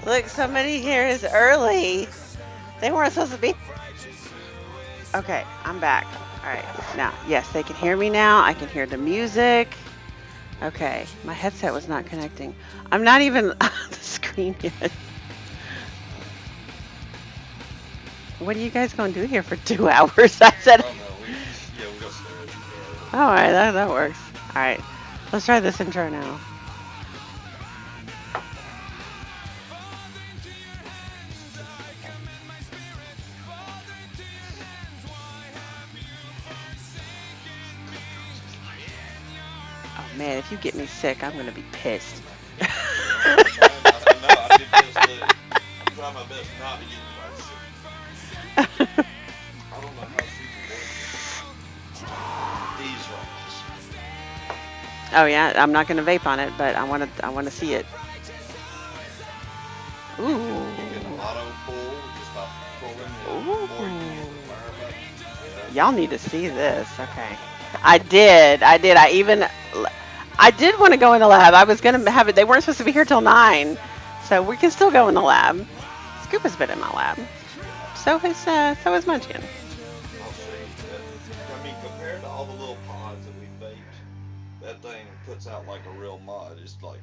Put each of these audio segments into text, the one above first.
Look, somebody here is early. They weren't supposed to be. Okay, I'm back. All right. Now, yes, they can hear me now. I can hear the music. Okay, my headset was not connecting. I'm not even on the screen yet. What are you guys going to do here for 2 hours? I said. Oh no, we go stare at you. All right, that works. All right, let's try this intro now. Oh man, if you get me sick, I'm gonna be pissed. I'm trying not, I know, I did this too. I'm trying my best not to get anybody sick. I don't know how these work. These Oh yeah, I'm not gonna vape on it, but I wanna see it. You can Ooh, auto pull just by pulling it, or you can hit ooh. the fire button. Y'all need to see this. Okay. I did. I did want to go in the lab. I was gonna have it. They weren't supposed to be here till 9, so we can still go in the lab. Scoop has been in my lab. So has Munchkin. I'll show you that. I mean, compared to all the little pods that we vaped, that thing puts out like a real mod. It's like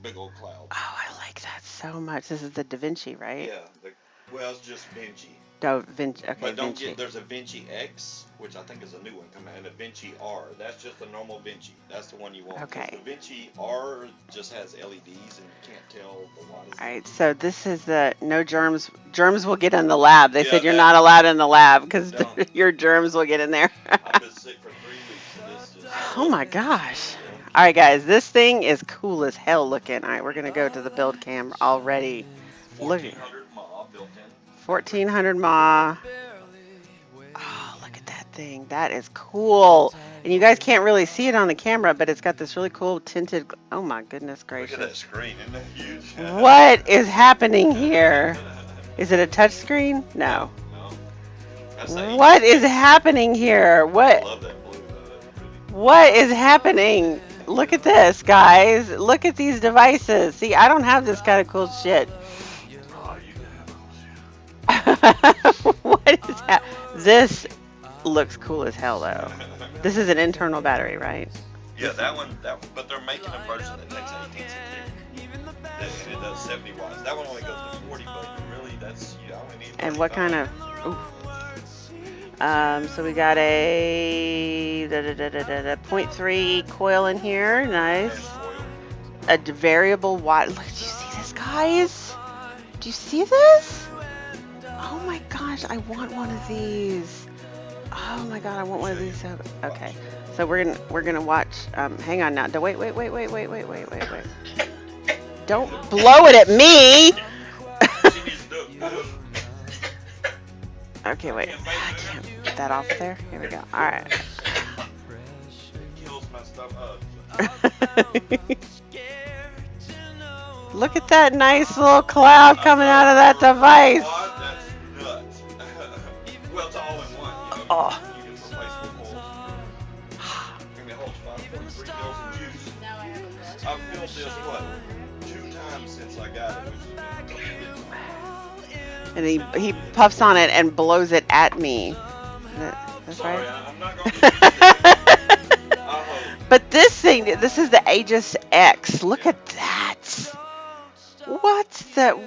big old cloud. Oh, I like that so much. This is the Da Vinci, right? Yeah, well, it's just Vinci. Da Vinci. Okay, But don't Vinci. get, there's a Vinci X, which I think is a new one coming, and a Vinci R. That's just a normal Vinci. That's the one you want. 'Cause Okay. the Vinci R just has LEDs and you can't tell the light. All right. So this is the no germs. Germs will get in the lab. They Yeah, said you're that- not allowed in the lab because Don't. your germs will get in there. I've been sick for 3 weeks. This just, Oh my gosh. All right, guys, this thing is cool as hell looking. All right, we're gonna go to the build cam already. Look, 1400 mAh built in. 1400 mAh. Oh, look at that thing. That is cool. And you guys can't really see it on the camera, but it's got this really cool tinted. Oh my goodness Look at that gracious! screen, isn't that huge? What is happening here? Is it a touch screen? No. No. That's the What is happening here? I What? love that blue. That's pretty. What is happening? Look at this, guys. Look at these devices. See, I don't have this kind of cool shit. Oh, you can have those. What is that? This looks cool as hell, though. This is an internal battery, right? Yeah, that one, but they're making a version that takes 1860. And it does 70 watts. That one only goes to 40, but really, that's, you only need. And what kind of? Ooh. So we got a 0.3 coil in here. Nice. A variable watt. Look, do you see this, guys? Do you see this? Oh my gosh, I want one of these. Oh my god, I want one of these. Okay, so we're gonna watch. Hang on now. Wait. Don't blow it at me. Okay, wait. I can't get that off there. Here we go. All right. Kills my stuff up. Look at that nice little cloud coming out of that device. That's nuts. Well, it's all in one. You know, Oh. you can replace the whole. And it holds 5.3 mils of juice. Now I have a book. I've filled this, what, 2 times since I got it. And he puffs on it and blows it at me. That's Sorry, right. I'm not going to do it. I hope. But this is the Aegis X. Look at that.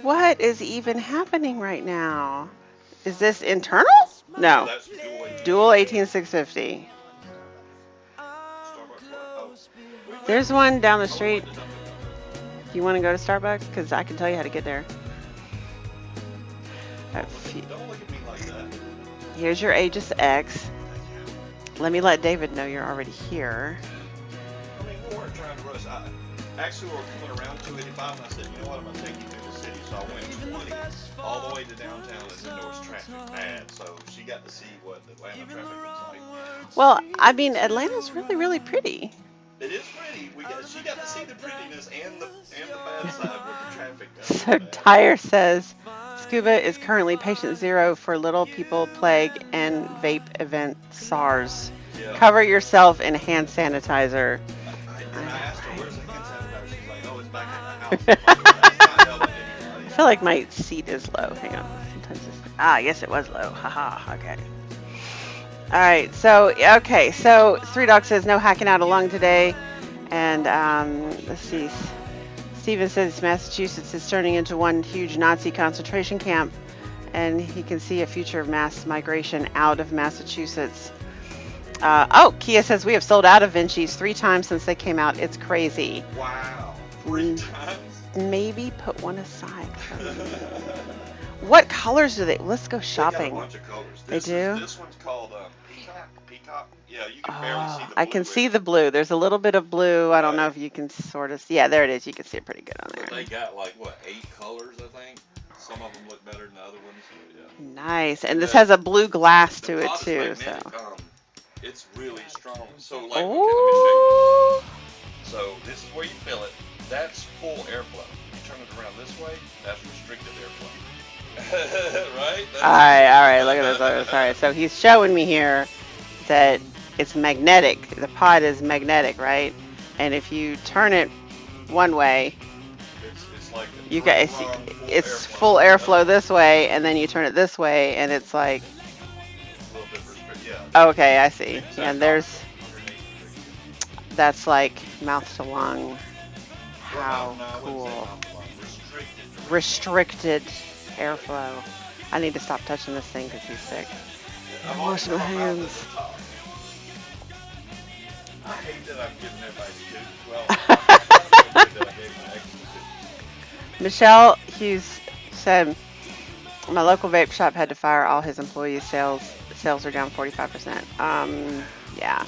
What is even happening right now? Is this internal? No. That's Dual 18650. Starbucks. Oh, we There's one down the I wonder street. what the Dunkin' Donuts Do you want to go to Starbucks? Because I can tell you how to get there. Don't look at me like that. Here's your Aegis X. Thank you. Let me let David know you're already here. I mean, we weren't trying to rush. Actually, we were coming around 285, and I said, you know what, I'm going to take you through the city. So I went 20 all the way to downtown, and then there was traffic bad. So she got to see what Atlanta traffic looks like. Well, I mean, Atlanta's really, really pretty. It is pretty. She got to see the prettiness and the bad side with the traffic. So Tyre says, Scuba is currently patient 0 for Little People Plague and Vape Event SARS. Yeah. Cover yourself in hand sanitizer. I asked her, where's the hand sanitizer? She's like, oh, it's back in the house. That's not helping anybody. I feel like my seat is low. Hang on. Sometimes yes, it was low. Haha. Okay. All right. So Three Dog says no hacking out along today, and let's see. Steven says Massachusetts is turning into one huge Nazi concentration camp, and he can see a future of mass migration out of Massachusetts. Kia says we have sold out of Vinci's 3 times since they came out. It's crazy. Wow. 3 times? Maybe put one aside. What colors do they? Let's go They shopping. got a bunch of colors. They do? This one's called Peacock. Yeah, you can barely see the blue. I can see the blue. There's a little bit of blue. I don't know if you can sort of. Yeah, there it is. You can see it pretty good on But there. they got like, what, 8 colors, I think? Some of them look better than the other ones. Yeah. Nice. And this has a blue glass The to it pot is too. So. magnetic, it's really strong. So, like, okay, let me show Oh. you. So, this is where you fill it. That's full airflow. You turn it around this way, that's restricted airflow. Right? All right. Look at this. All right. So he's showing me here that it's magnetic. The pod is magnetic, right? And if you turn it one way, it's like you guys, it's full airflow this way, and then you turn it this way, and it's like. A little bit restricted, yeah. Okay, I see. And that's like mouth to lung. How cool. Restricted airflow. I need to stop touching this thing because he's sick. I'm washing my hands. I hate that I'm giving everybody two. Well, I gave my extra 2. Michelle Hughes said, my local vape shop had to fire all his employees. Sales are down 45%. Yeah.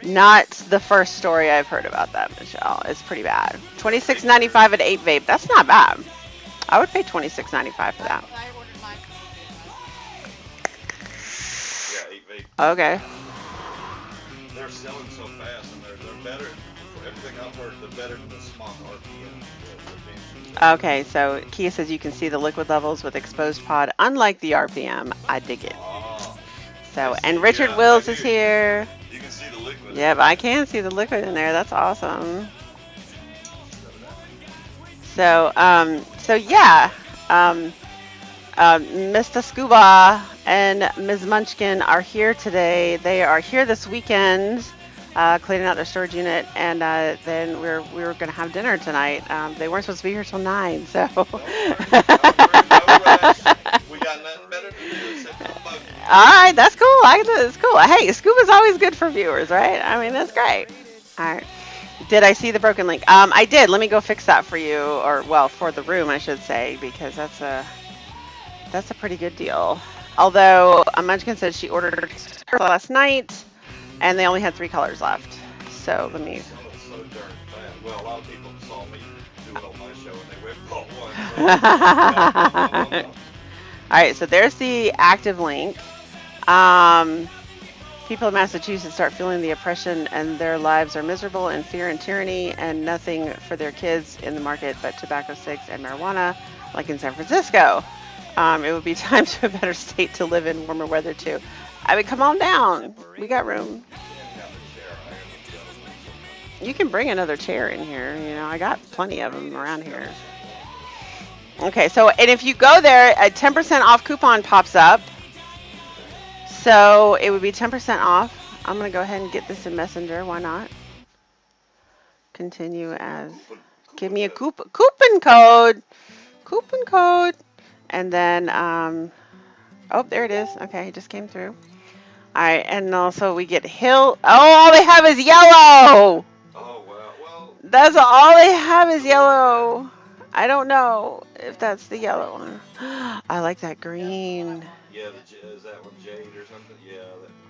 Not the first story I've heard about that, Michelle. It's pretty bad. $26.95 at 8 vape. That's not bad. I would pay $26.95 for that. I ordered mine. Yeah, 8 vape. Okay. They're selling so fast, and they're better. For everything I've heard, they're better than the small RPM. Okay, so Kia says you can see the liquid levels with exposed pod, unlike the RPM. I dig it. So, and Richard Wills is here. You can see the liquid. Yep, I can see the liquid in there. That's awesome. So yeah, Mr. Scuba and Ms. Munchkin are here today. They are here this weekend, cleaning out their storage unit, and then we were going to have dinner tonight. They weren't supposed to be here till 9, so. No rush. We got nothing better to do except come bug you. All right, that's cool. It's cool. Hey, Scuba's always good for viewers, right? I mean, that's great. All right. Did I see the broken link? I did. Let me go fix that for you, or well, for the room, I should say, because that's a pretty good deal. Although Munchkin said she ordered her last night, and they only had 3 colors left. So let me. So darn fast. Well, a lot of people saw me do it on my show, and they went bought one. All right, so there's the active link. People in Massachusetts start feeling the oppression, and their lives are miserable in fear and tyranny, and nothing for their kids in the market but tobacco, cigs, and marijuana, like in San Francisco. It would be time to a better state to live in, warmer weather too. I mean, come on down. We got room. You can bring another chair in here. You know, I got plenty of them around here. Okay, so, and if you go there, a 10% off coupon pops up. So it would be 10% off. I'm going to go ahead and get this in Messenger. Why not? Continue as. Give me a coupon code. Coupon code. And then, oh, there it is. Okay, it just came through. Alright, and also we get Hill. Oh, all they have is yellow! Oh well, That's all they have is yellow. I don't know if that's the yellow one. I like that green. yeah. Is that one jade or something? Yeah.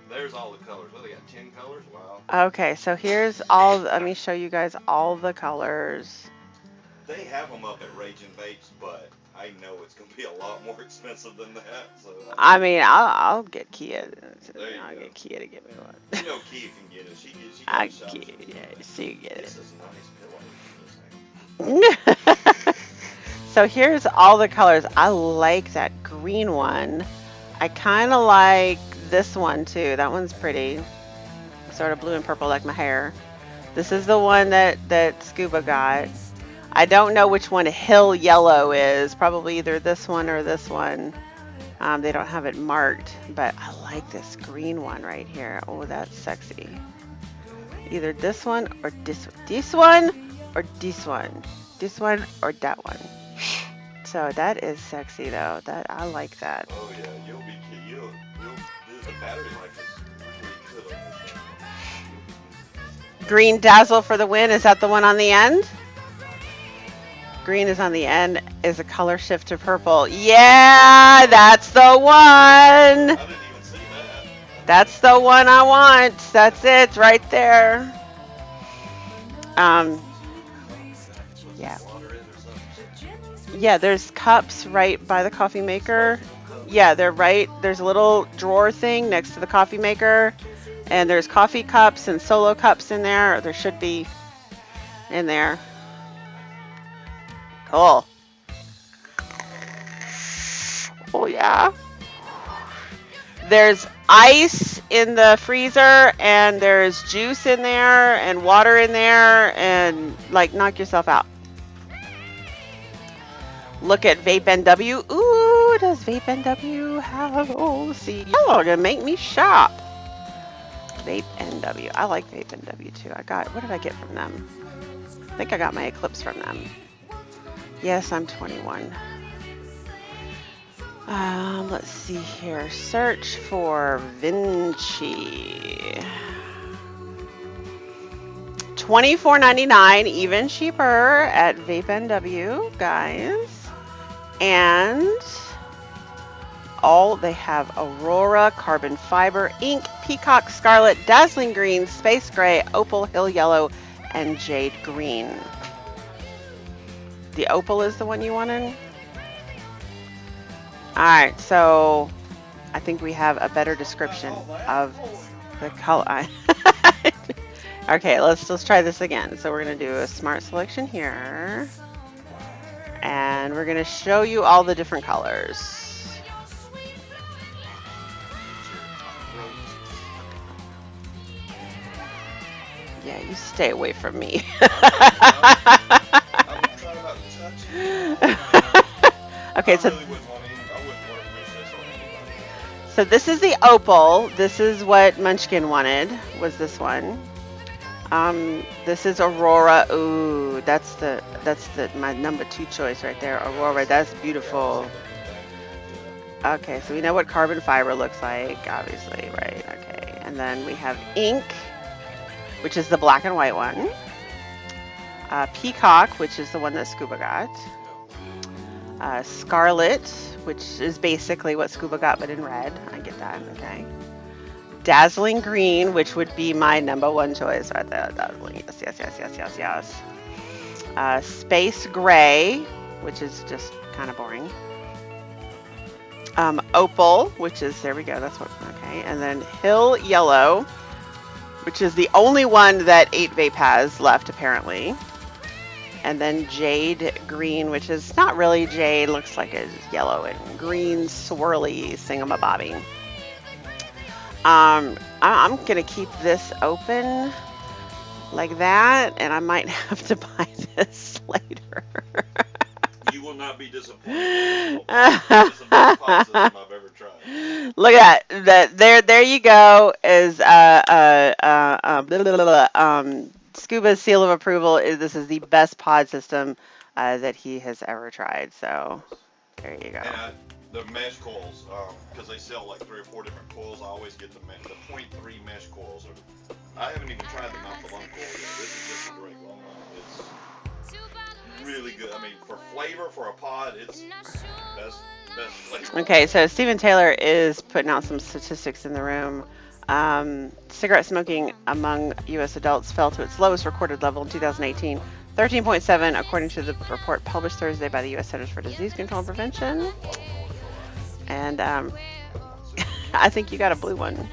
There's all the colors. Well, they got 10 colors. Wow. Okay, so here's all. Let me show you guys all the colors. They have them up at Raging Vapes, but I know it's gonna be a lot more expensive than that. So I mean, I'll get Kia. I'll get Kia to give me one. you know, Kia can get it. She I goes shops. yeah, so you get This it. is a nice pillow. So here's all the colors. I like that green one. I kind of like this one too. That one's pretty. Sort of blue and purple like my hair. This is the one that Scuba got. I don't know which one Hill Yellow is. Probably either this one or this one. They don't have it marked, but I like this green one right here. Oh, that's sexy. Either this one or this one. This one or this one. This one or that one. So that is sexy though. That I like that. Oh yeah, you'll the battery life is pretty good on this one. Green Dazzle for the win. Is that the one on the end? Green is on the end. Is a color shift to purple. Yeah, that's the one. I didn't even see that. That's the one I want. That's it right there. Yeah. Yeah, there's cups right by the coffee maker. Yeah, they're right. There's a little drawer thing next to the coffee maker. And there's coffee cups and solo cups in there. Or there should be in there. Cool. Oh, yeah. There's ice in the freezer, and there's juice in there, and water in there, and, like, knock yourself out. Look at Vape NW. Ooh, does Vape NW have... Oh, see. Y'all are going to make me shop. Vape NW. I like Vape NW, too. What did I get from them? I think I got my Eclipse from them. Yes, I'm 21. Let's see here. Search for Vinci. $24.99, even cheaper at Vape NW, guys. And they have Aurora, Carbon Fiber, Ink, Peacock Scarlet, Dazzling Green, Space Gray, Opal, Hill Yellow, and Jade Green. The Opal is the one you wanted? Alright, so I think we have a better description of the color. Okay, let's try this again. So we're going to do a smart selection here. And we're going to show you all the different colors. Yeah, you stay away from me. Okay, so this is the Opal. This is what Munchkin wanted, was this one. This is Aurora. Ooh, that's my number 2 choice right there. Aurora, that's beautiful. Okay, so we know what Carbon Fiber looks like, obviously, right? Okay, and then we have Ink, which is the black and white one. Peacock, which is the one that Scuba got. Scarlet, which is basically what Scuba got, but in red. I get that, okay. Dazzling Green, which would be my number 1 choice right there. Dazzling, yes. Space Gray, which is just kind of boring. Opal, which is, there we go, that's what, okay. And then Hill Yellow, which is the only one that 8Vape has left, apparently. And then Jade Green, which is not really jade, looks like it's yellow and green swirly thingamabobby. I'm gonna keep this open like that, and I might have to buy this later. You will not be disappointed. It's the best pod system I've ever tried. Look at that. There you go. Is Scuba's seal of approval. This is the best pod system that he has ever tried. So there you go. The mesh coils, because they sell like 3 or 4 different coils. I always get the .3 mesh coils. I haven't even tried the mouth of lung coil yet. This is just a direct lung one. It's really good. I mean, for flavor for a pod, it's best flavor. Okay, so Stephen Taylor is putting out some statistics in the room. Cigarette smoking among U.S. adults fell to its lowest recorded level in 2018, 13.7, according to the report published Thursday by the U.S. Centers for Disease Control and Prevention. And I think you got a blue one.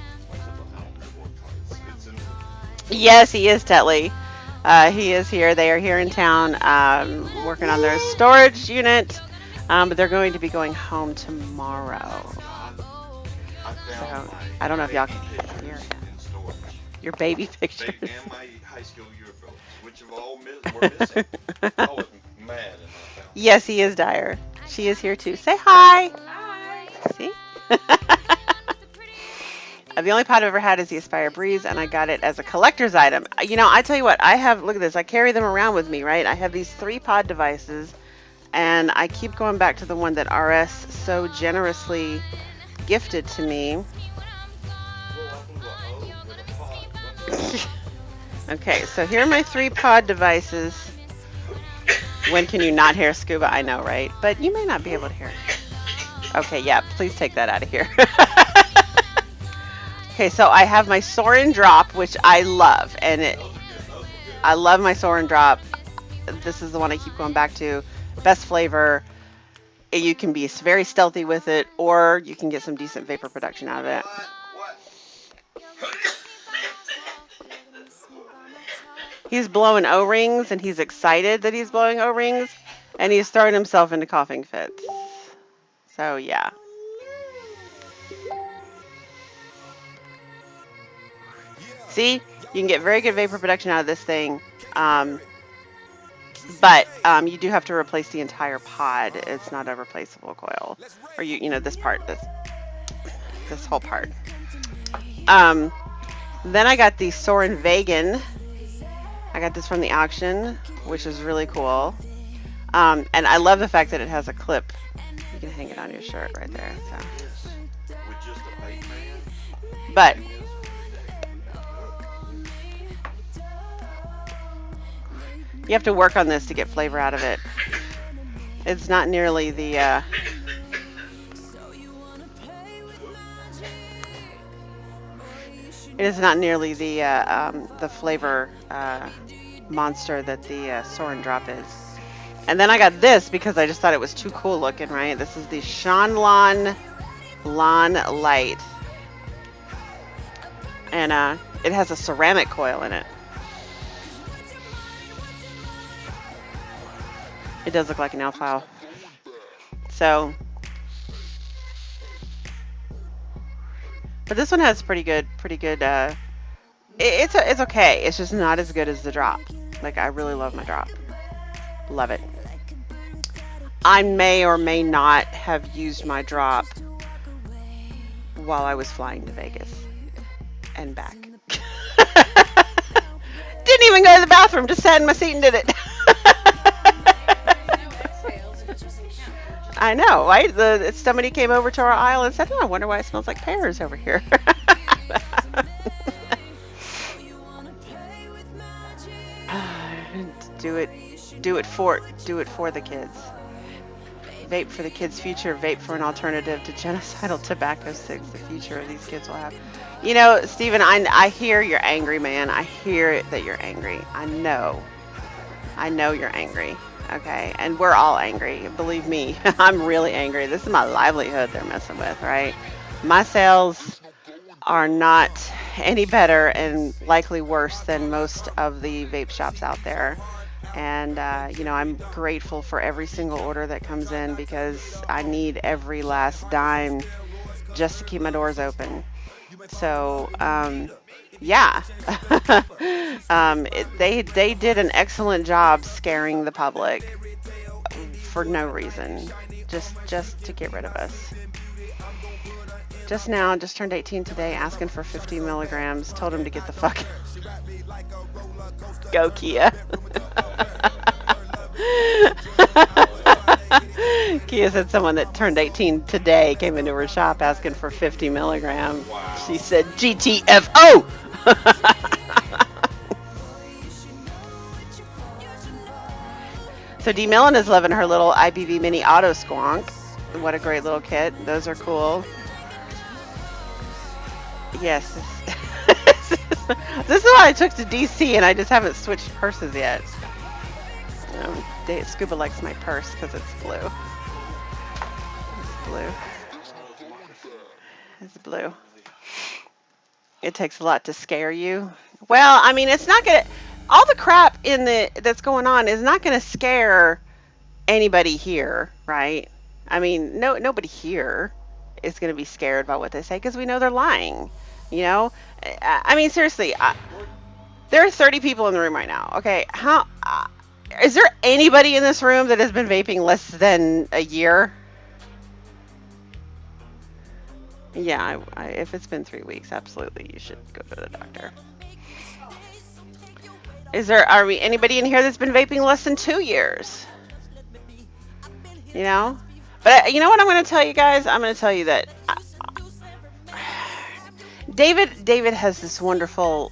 Yes, he is, Tetley. He is here. They are here in town working on their storage unit, but they're going to be going home tomorrow. So, I don't know if y'all can hear your baby pictures. And my high school yearbook, which have all were missing. I was mad in that town. Yes, he is, Dyer. She is here too. Say hi. Hi. See? The only pod I've ever had is the Aspire Breeze, and I got it as a collector's item. You know, I tell you what, look at this, I carry them around with me, right? I have these 3 pod devices, and I keep going back to the one that RS so generously gifted to me. Okay, so here are my 3 pod devices. When can you not hear scuba? I know, right? But you may not be able to hear it. Okay, yeah, please take that out of here. Okay, so I have my Soarin' Drop, which I love, and I love my Soarin' Drop. This is the one I keep going back to. Best flavor. You can be very stealthy with it, or you can get some decent vapor production out of it. He's blowing O-rings, and he's excited that he's blowing O-rings, and he's throwing himself into coughing fits. So, yeah. See, you can get very good vapor production out of this thing, but you do have to replace the entire pod. It's not a replaceable coil, or you know, this part, this whole part. Then I got the Soarin' Vegan. I got this from the auction, which is really cool, and I love the fact that it has a clip. You can hang it on your shirt right there. So. But you have to work on this to get flavor out of it. It's not nearly the it is not nearly the flavor monster that the Soarin' Drop is. And then I got this because I just thought it was too cool looking, right? This is the Shanlon Lawn Light, and it has a ceramic coil in it. It does look like an elf file. So, but this one has pretty good. It's okay. It's just not as good as the Drop. Like, I really love my Drop. Love it. I may or may not have used my Drop while I was flying to Vegas and back. Didn't even go to the bathroom. Just sat in my seat and did it. I know, right? Somebody came over to our aisle and said, "Oh, I wonder why it smells like pears over here." Do it for the kids. Vape for the kids' future. Vape for an alternative to genocidal tobacco sticks. The future of these kids will have. You know, Stephen, I hear you're angry, man. I hear it that you're angry. I know you're angry. Okay, and we're all angry. Believe me, I'm really angry. This is my livelihood they're messing with, right? My sales are not any better and likely worse than most of the vape shops out there. And, you know, I'm grateful for every single order that comes in because I need every last dime just to keep my doors open. So, yeah, they did an excellent job scaring the public for no reason, just to get rid of us. Just turned 18 today, asking for 50 milligrams. Told him to get the fuck out. Go Kia. Kia said someone that turned 18 today came into her shop asking for 50 milligrams. Wow. She said, GTFO! So D. Millen is loving her little IBV Mini Auto Squonk. What a great little kit. Those are cool. Yes. This is what I took to DC, and I just haven't switched purses yet. Scuba likes my purse because it's blue. It's blue. It's blue. It takes a lot to scare you. Well, I mean, it's not gonna. All the crap that's going on is not gonna scare anybody here, right? I mean, nobody here is gonna be scared by what they say because we know they're lying. You know, I mean, seriously, there are 30 people in the room right now. Okay, is there anybody in this room that has been vaping less than a year? Yeah, if it's been 3 weeks, absolutely, you should go to the doctor. Are we anybody in here that's been vaping less than 2 years? You know, but you know what I'm going to tell you guys? I'm going to tell you that David has this wonderful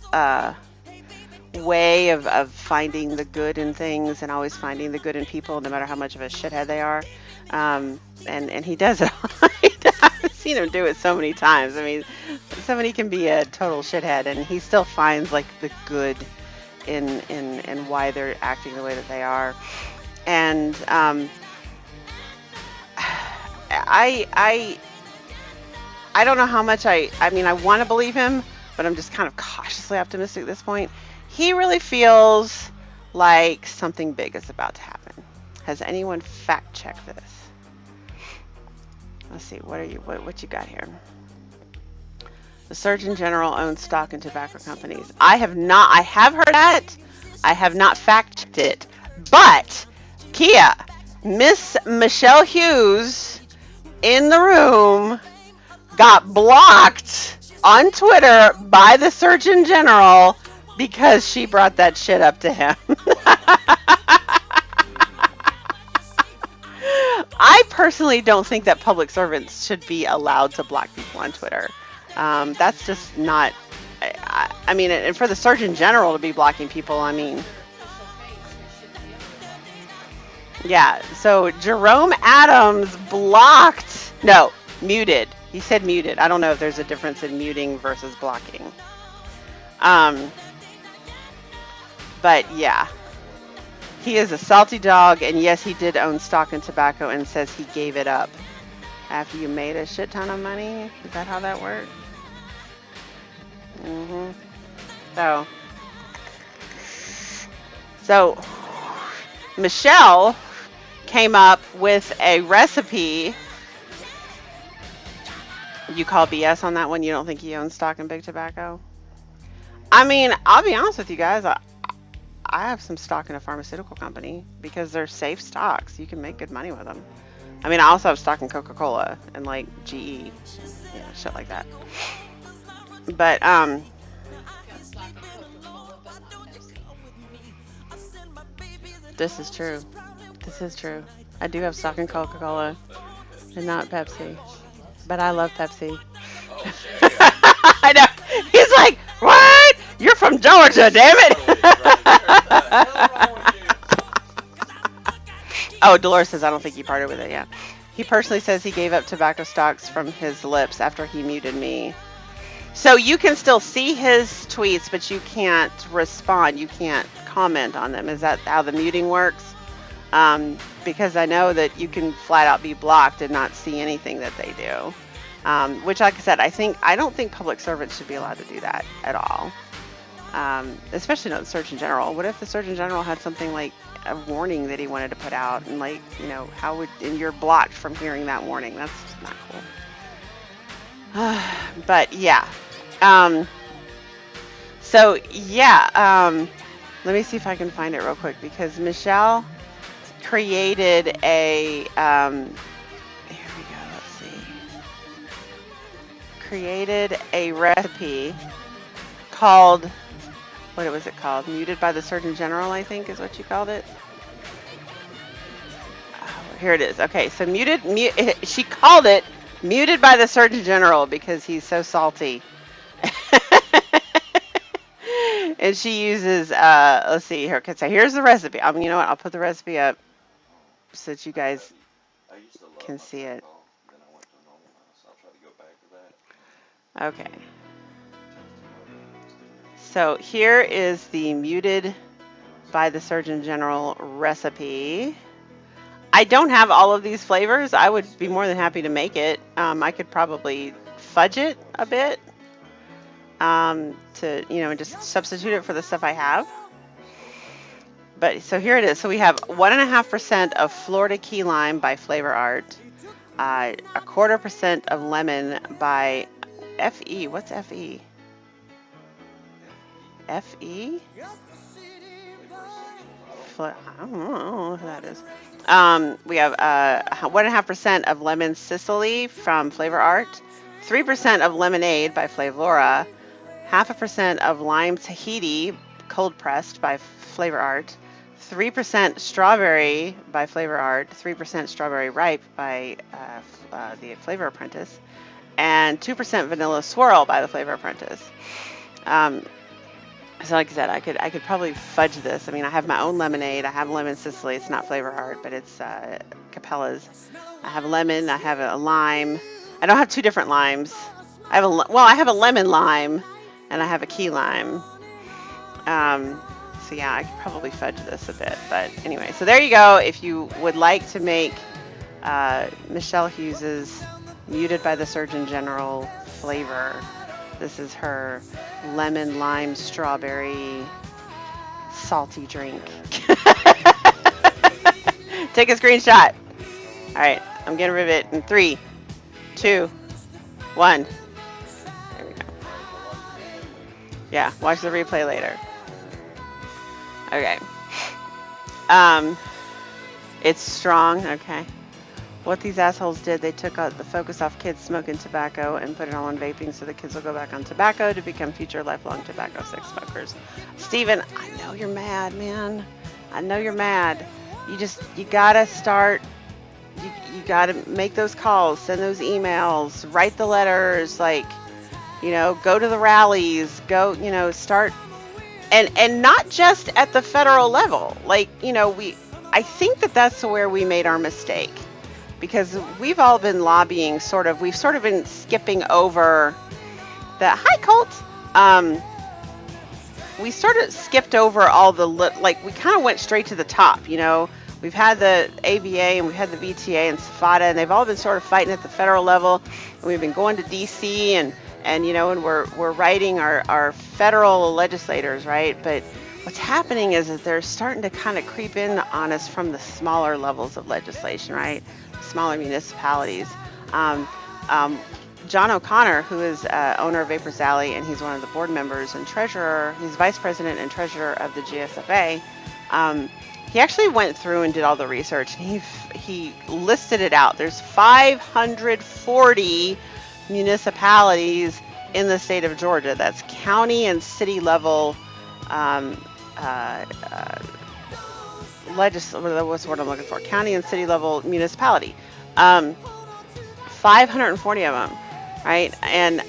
way of finding the good in things and always finding the good in people, no matter how much of a shithead they are. And he does it. I've seen him do it so many times. I mean, somebody can be a total shithead, and he still finds like the good in why they're acting the way that they are. And I don't know how much I mean, I want to believe him, but I'm just kind of cautiously optimistic at this point. He really feels like something big is about to happen. Has anyone fact checked this? Let's see, what you got here? The Surgeon General owns stock in tobacco companies. I have heard that. I have not fact checked it. But Kia, Miss Michelle Hughes in the room got blocked on Twitter by the Surgeon General because she brought that shit up to him. I personally don't think that public servants should be allowed to block people on Twitter. That's just not, I mean, and for the Surgeon General to be blocking people, I mean, yeah, so Jerome Adams muted. He said muted. I don't know if there's a difference in muting versus blocking. But yeah, he is a salty dog, and yes, he did own stock in tobacco and says he gave it up after you made a shit ton of money. Is that how that worked? So Michelle came up with a recipe. You call BS on that one? You don't think he owns stock in Big Tobacco? I mean, I'll be honest with you guys. I have some stock in a pharmaceutical company because they're safe stocks. You can make good money with them. I mean, I also have stock in Coca-Cola and like GE, shit like that. But this is true. This is true. I do have stock in Coca-Cola and not Pepsi. But I love Pepsi. I know. He's like, what? You're from Georgia, damn it. Oh, Dolores says, I don't think he parted with it. Yeah. He personally says he gave up tobacco stocks from his lips after he muted me. So you can still see his tweets, but you can't respond. You can't comment on them. Is that how the muting works? Because I know that you can flat out be blocked and not see anything that they do. Which, like I said, I don't think public servants should be allowed to do that at all. Especially not the Surgeon General. What if the Surgeon General had something like a warning that he wanted to put out, and like, and you're blocked from hearing that warning? That's not cool. But yeah. So yeah. Let me see if I can find it real quick, because Michelle created a here we go, let's see. Created a recipe called, what was it called? Muted by the Surgeon General, I think is what you called it. here it is. Okay, so she called it muted by the Surgeon General because he's so salty. And she uses, let's see here. Okay, so here's the recipe. You know what? I'll put the recipe up so that you guys can see it. Okay. So here is the muted by the Surgeon General recipe. I don't have all of these flavors. I would be more than happy to make it. I could probably fudge it a bit to, just substitute it for the stuff I have. But so here it is. So we have 1.5% of Florida Key Lime by Flavor Art, 1/4% of lemon by FE. What's FE? FE? I don't know who that is. We have 1.5% of lemon Sicily from Flavor Art, 3% of lemonade by Flavora, 0.5% of lime Tahiti cold pressed by Flavor Art, 3% strawberry by Flavor Art, 3% strawberry ripe by the Flavor Apprentice, and 2% vanilla swirl by the Flavor Apprentice. So like I said, I could probably fudge this. I mean, I have my own lemonade. I have lemon Sicily. It's not Flavor Art, but it's Capella's. I have lemon. I have a lime. I don't have two different limes. I have a lemon lime, and I have a key lime. So yeah, I could probably fudge this a bit. But anyway, so there you go. If you would like to make Michelle Hughes's muted by the Surgeon General flavor, this is her lemon lime strawberry salty drink. Take a screenshot. All right, I'm gonna rivet in 3, 2, 1. There we go. Yeah, watch the replay later. Okay. It's strong. Okay. What these assholes did, they took the focus off kids smoking tobacco and put it all on vaping so the kids will go back on tobacco to become future lifelong tobacco sex smokers. Steven, I know you're mad, man. I know you're mad. You gotta start, you gotta make those calls, send those emails, write the letters, go to the rallies, start, and not just at the federal level. I think that's where we made our mistake. Because we've all been lobbying we've sort of been skipping over the, hi Colt, we sort of skipped over all the, we kind of went straight to the top, We've had the ABA and we've had the VTA and SFATA, and they've all been sort of fighting at the federal level. And we've been going to DC and we're writing our federal legislators, right? But what's happening is that they're starting to kind of creep in on us from the smaller levels of legislation, right? Smaller municipalities. John O'Connor, who is owner of Vapors Alley, and he's one of the board members and treasurer, he's vice president and treasurer of the GSFA. He actually went through and did all the research, and he listed it out. There's 540 municipalities in the state of Georgia. That's county and city level what's what I'm looking for? County and city level municipality. 540 of them, right? And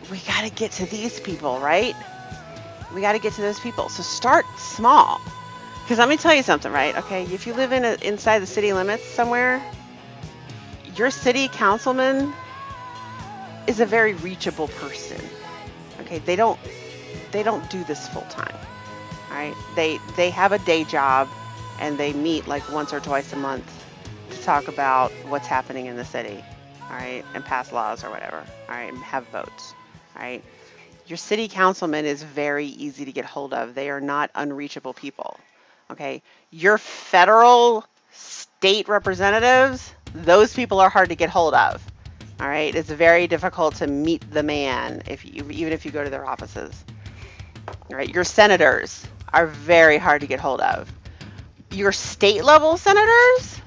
we got to get to these people, right? We got to get to those people. So start small. Because let me tell you something, right? Okay, if you live inside the city limits somewhere, your city councilman is a very reachable person. Okay, they don't do this full time. All right, they have a day job, and they meet once or twice a month to talk about what's happening in the city, all right, and pass laws or whatever, all right, and have votes, all right. Your city councilman is very easy to get hold of. They are not unreachable people, okay. Your federal, state representatives, those people are hard to get hold of, all right. It's very difficult to meet the man even if you go to their offices, all right. Your senators are very hard to get hold of. Your state level senators,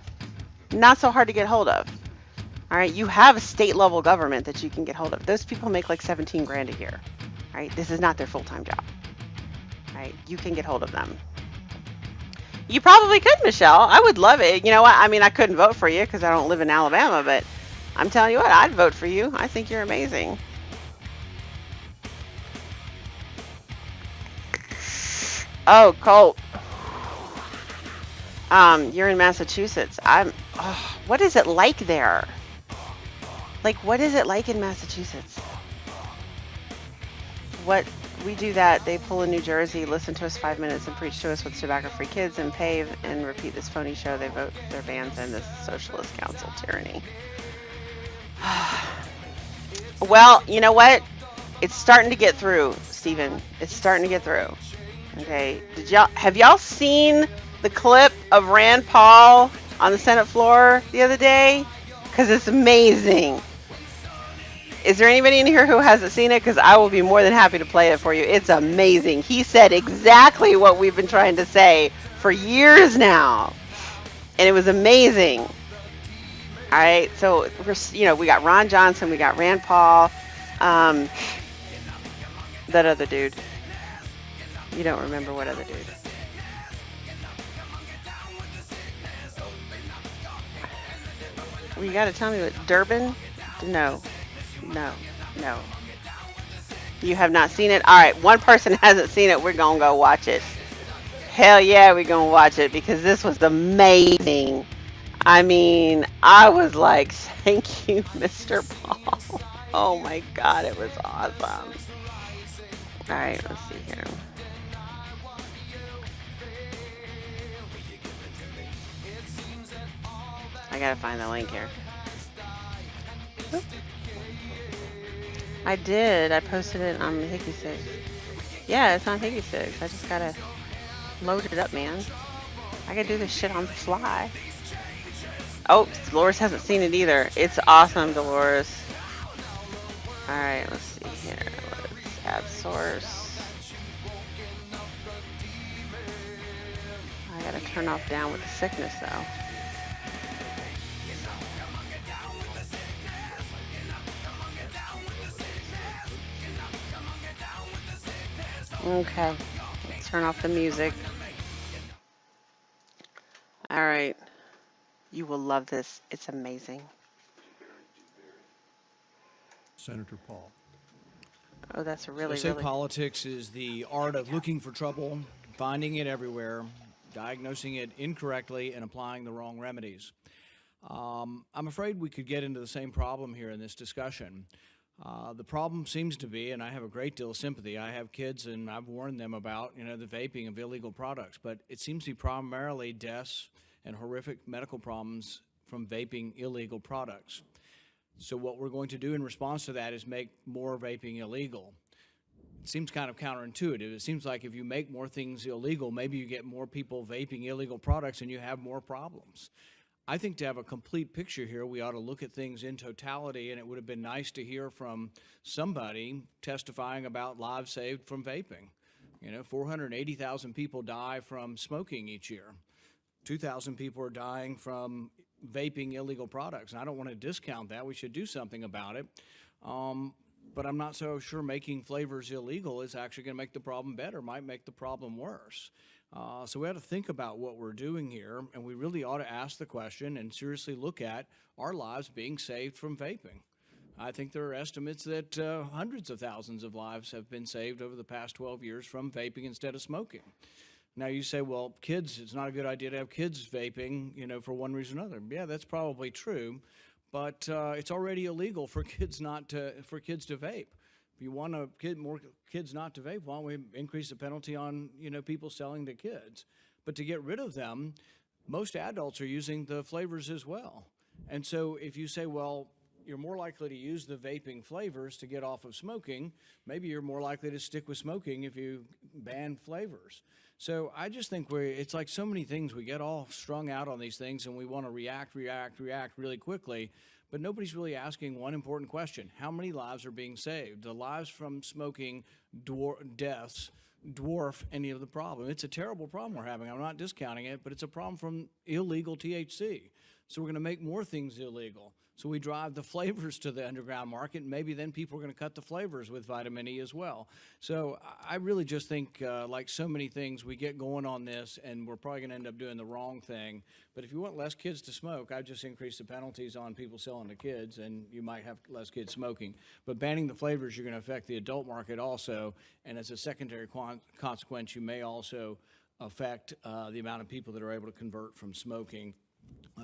not so hard to get hold of. All right, you have a state level government that you can get hold of. Those people make like 17 grand a year. All right, this is not their full-time job. All right, you can get hold of them. You probably could, Michelle. I would love it. You know what? I mean, I couldn't vote for you because I don't live in Alabama, but I'm telling you what, I'd vote for you. I think you're amazing. Oh, Colt, you're in Massachusetts. What is it like there? Like, what is it like in Massachusetts? What we do that, they pull in New Jersey, listen to us 5 minutes, and preach to us with tobacco-free kids, and pave and repeat this phony show. They vote their bans in this socialist council tyranny. Well, you know what? It's starting to get through, Stephen. It's starting to get through. Okay. Have y'all seen the clip of Rand Paul on the Senate floor the other day? Because it's amazing. Is there anybody in here who hasn't seen it? Because I will be more than happy to play it for you. It's amazing. He said exactly what we've been trying to say for years now. And it was amazing. All right. So, we got Ron Johnson. We got Rand Paul. That other dude. You don't remember what other dude. Well, you got to tell me what. Durbin? No. You have not seen it? All right. One person hasn't seen it. We're going to go watch it. Hell yeah, we're going to watch it because this was amazing. I mean, I was like, thank you, Mr. Paul. Oh my God, it was awesome. All right, let's see here. I gotta find the link here. Oop. I did. I posted it on Hickey 6. Yeah, it's on Hickey 6. I just gotta load it up, man. I gotta do this shit on the fly. Oh, Dolores hasn't seen it either. It's awesome, Dolores. Alright, let's see here. Let's add source. I gotta turn off down with the sickness, though. Okay, let's turn off the music. All right, you will love this. It's amazing. Senator Paul. Oh, that's They really, say really. politics is the art of looking for trouble, finding it everywhere, diagnosing it incorrectly, and applying the wrong remedies. I'm afraid we could get into the same problem here in this discussion. The problem seems to be, and I have a great deal of sympathy, I have kids and I've warned them about, the vaping of illegal products, but it seems to be primarily deaths and horrific medical problems from vaping illegal products. So what we're going to do in response to that is make more vaping illegal. It seems kind of counterintuitive. It seems like if you make more things illegal, maybe you get more people vaping illegal products and you have more problems. I think to have a complete picture here, we ought to look at things in totality, and it would have been nice to hear from somebody testifying about lives saved from vaping. 480,000 people die from smoking each year. 2,000 people are dying from vaping illegal products. And I don't want to discount that. We should do something about it. But I'm not so sure making flavors illegal is actually going to make the problem better, might make the problem worse. So we have to think about what we're doing here, and we really ought to ask the question and seriously look at our lives being saved from vaping. I think there are estimates that hundreds of thousands of lives have been saved over the past 12 years from vaping instead of smoking. Now you say, well, kids, it's not a good idea to have kids vaping, for one reason or another. Yeah, that's probably true, but it's already illegal for kids to vape. If you want more kids not to vape, why don't we increase the penalty on people selling to kids? But to get rid of them, most adults are using the flavors as well. And so if you say, well, you're more likely to use the vaping flavors to get off of smoking, maybe you're more likely to stick with smoking if you ban flavors. So I just think it's like so many things. We get all strung out on these things and we want to react really quickly. But nobody's really asking one important question. How many lives are being saved? The lives from smoking deaths dwarf any of the problem. It's a terrible problem we're having. I'm not discounting it, but it's a problem from illegal THC. So we're going to make more things illegal. So we drive the flavors to the underground market, and maybe then people are going to cut the flavors with vitamin E as well. So I really just think, like so many things, we get going on this, and we're probably going to end up doing the wrong thing. But if you want less kids to smoke, I'd just increase the penalties on people selling to kids, and you might have less kids smoking. But banning the flavors, you're going to affect the adult market also, and as a secondary consequence, you may also affect the amount of people that are able to convert from smoking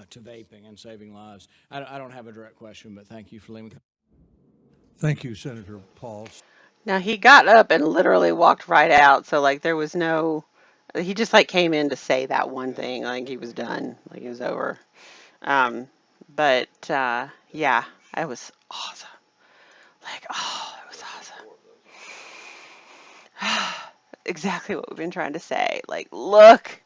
to vaping and saving lives. I don't have a direct question, but thank you for letting me. Thank you, Senator Paul. Now he got up and literally walked right out. So like there was no, he just like came in to say that one thing. Like he was done. Like he was over. Um, but yeah, it was awesome. Like, oh, it was awesome. Exactly what we've been trying to say. Like, look,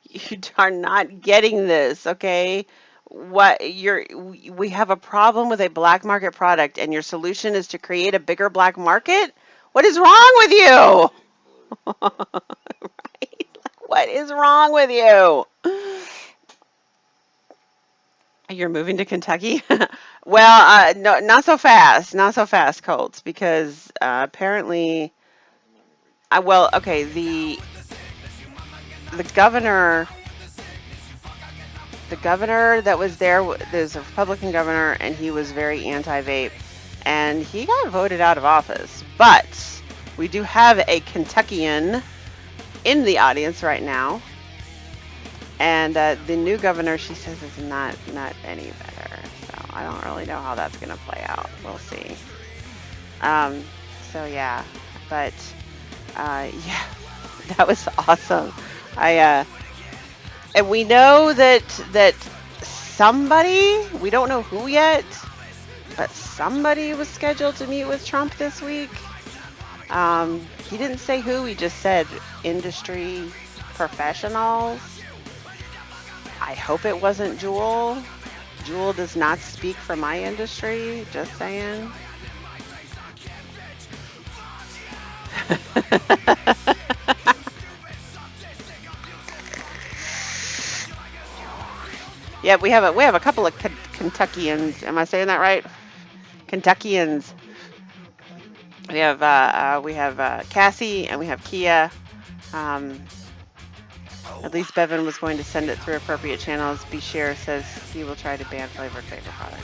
you are not getting this, okay? We have a problem with a black market product, and your solution is to create a bigger black market? What is wrong with you? Right? Like, what is wrong with you? You're moving to Kentucky? Well, no, not so fast. Not so fast, Colts, because apparently, well, okay, the governor, that was there, there's a Republican governor, and he was very anti-vape, and he got voted out of office. But we do have a Kentuckian in the audience right now, and the new governor, she says, is not any better. So I don't really know how that's going to play out. We'll see. So yeah, but yeah, that was awesome. And we know that somebody, we don't know who yet, but somebody was scheduled to meet with Trump this week. He didn't say who, he just said industry professionals. I hope it wasn't Juul. Juul does not speak for my industry, just saying. Yeah, we have a couple of Kentuckians. Am I saying that right? Kentuckians. We have Cassie and we have Kia. At least Bevan was going to send it through appropriate channels. Bashir says he will try to ban flavored vapor products.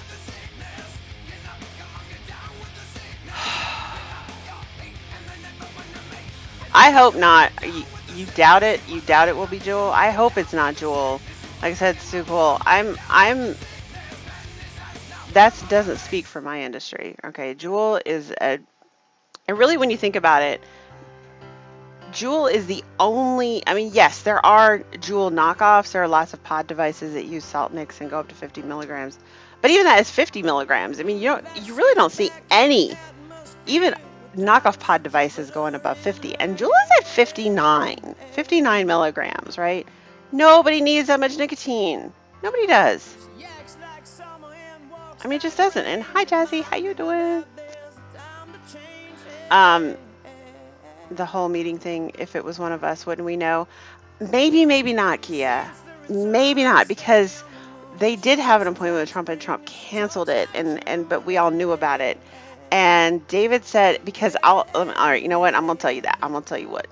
I hope not. You doubt it? You doubt it will be Juul? I hope it's not Juul. Like I said, Sue Cole, that doesn't speak for my industry. Okay, Juul is and really when you think about it, Juul is the only, I mean, yes, there are Juul knockoffs. There are lots of pod devices that use salt mix and go up to 50 milligrams. But even that is 50 milligrams. I mean, you really don't see any, even knockoff pod devices going above 50. And Juul is at 59 milligrams, right? Nobody needs that much nicotine. Nobody does. I mean, it just doesn't. And hi, Jazzy, how you doing? The whole meeting thing, if it was one of us, wouldn't we know? Maybe, maybe not, Kia. Maybe not, because they did have an appointment with Trump and Trump canceled it, but we all knew about it. And David said, because all right, you know what? I'm going to tell you that. I'm going to tell you what.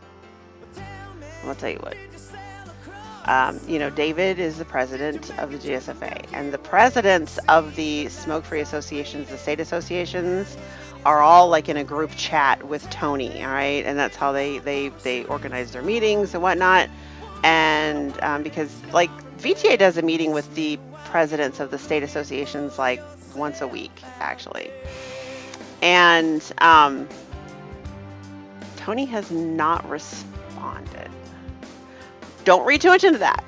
David is the president of the GSFA, and the presidents of the smoke-free associations, the state associations, are all like in a group chat with Tony, all right? And that's how they organize their meetings and whatnot. And because like VTA does a meeting with the presidents of the state associations like once a week, actually. And Tony has not responded. Don't read too much into that.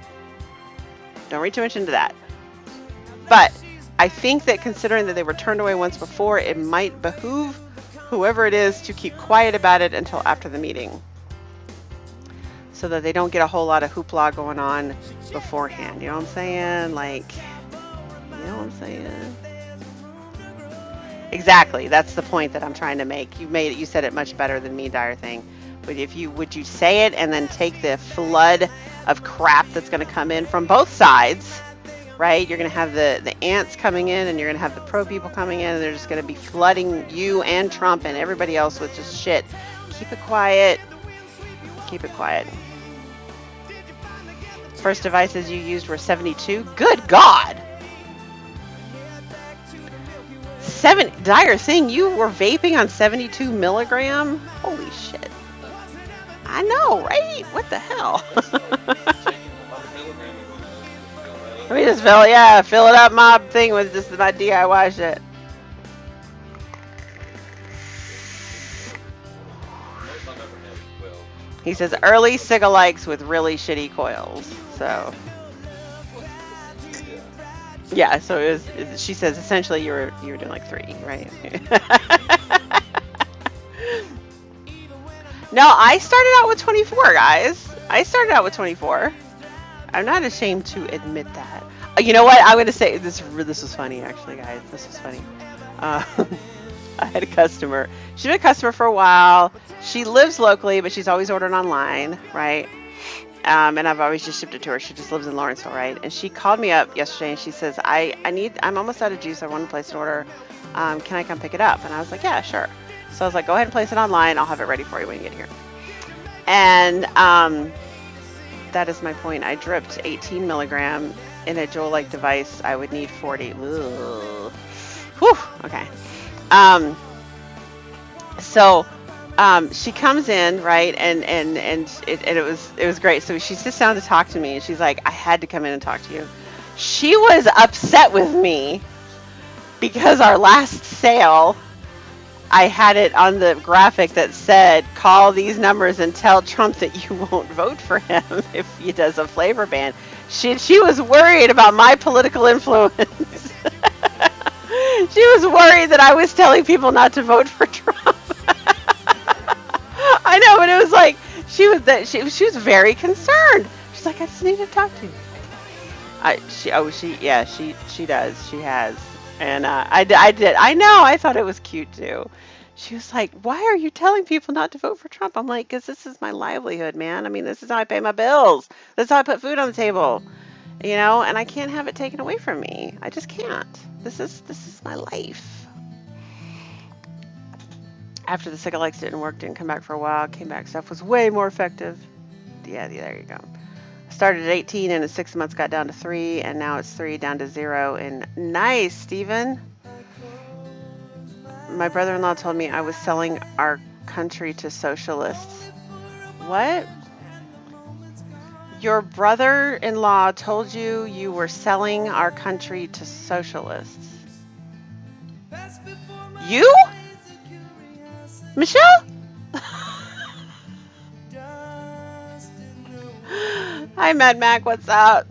But I think that considering that they were turned away once before, it might behoove whoever it is to keep quiet about it until after the meeting, so that they don't get a whole lot of hoopla going on beforehand. You know what I'm saying? Exactly. That's the point that I'm trying to make. You said it much better than me, Dire Thing. But would you say it and then take the flood of crap that's going to come in from both sides right? You're going to have the ants coming in, and you're going to have the pro people coming in, and they're just going to be flooding you and Trump and everybody else with just shit. Keep it quiet. Keep it quiet. First devices you used were 72. Good God! Dire thing, you were vaping on 72 milligram? Holy shit. I know, right? What the hell? Let me just fill it up my thing with just my DIY shit. He says early cigalikes with really shitty coils. So yeah, so it was. She says essentially you were doing like 3, right? No, I started out with 24, guys. I started out with 24. I'm not ashamed to admit that. You know what? I'm gonna say this. This was funny, actually, guys. This was funny. I had a customer. She's been a customer for a while. She lives locally, but she's always ordered online, right? And I've always just shipped it to her. She just lives in Lawrenceville, right? And she called me up yesterday and she says, I'm almost out of juice. I want to place an order. Can I come pick it up? And I was like, yeah, sure. So I was like, go ahead and place it online. I'll have it ready for you when you get here. And that is my point. I dripped 18 milligram in a Joule-like device. I would need 40. Ugh. Whew. Okay. So she comes in, right, and it was great. So she sits down to talk to me, and she's like, I had to come in and talk to you. She was upset with me because our last sale, I had it on the graphic that said, call these numbers and tell Trump that you won't vote for him if he does a flavor ban. She was worried about my political influence. She was worried that I was telling people not to vote for Trump. I know, but it was like she was very concerned. She's like, I just need to talk to you. She does. She has, and I did. I know. I thought it was cute too. She was like, why are you telling people not to vote for Trump? I'm like, because this is my livelihood, man. I mean, this is how I pay my bills. This is how I put food on the table, you know. And I can't have it taken away from me. I just can't. This is my life. After the cigalikes didn't work, didn't come back for a while, came back, stuff was way more effective. Yeah, there you go. Started at 18 and in 6 months got down to 3, and now it's 3 down to 0. And nice, Steven. My brother-in-law told me I was selling our country to socialists. What? Your brother-in-law told you you were selling our country to socialists. You? Michelle? Hi, Mad Mac. What's up?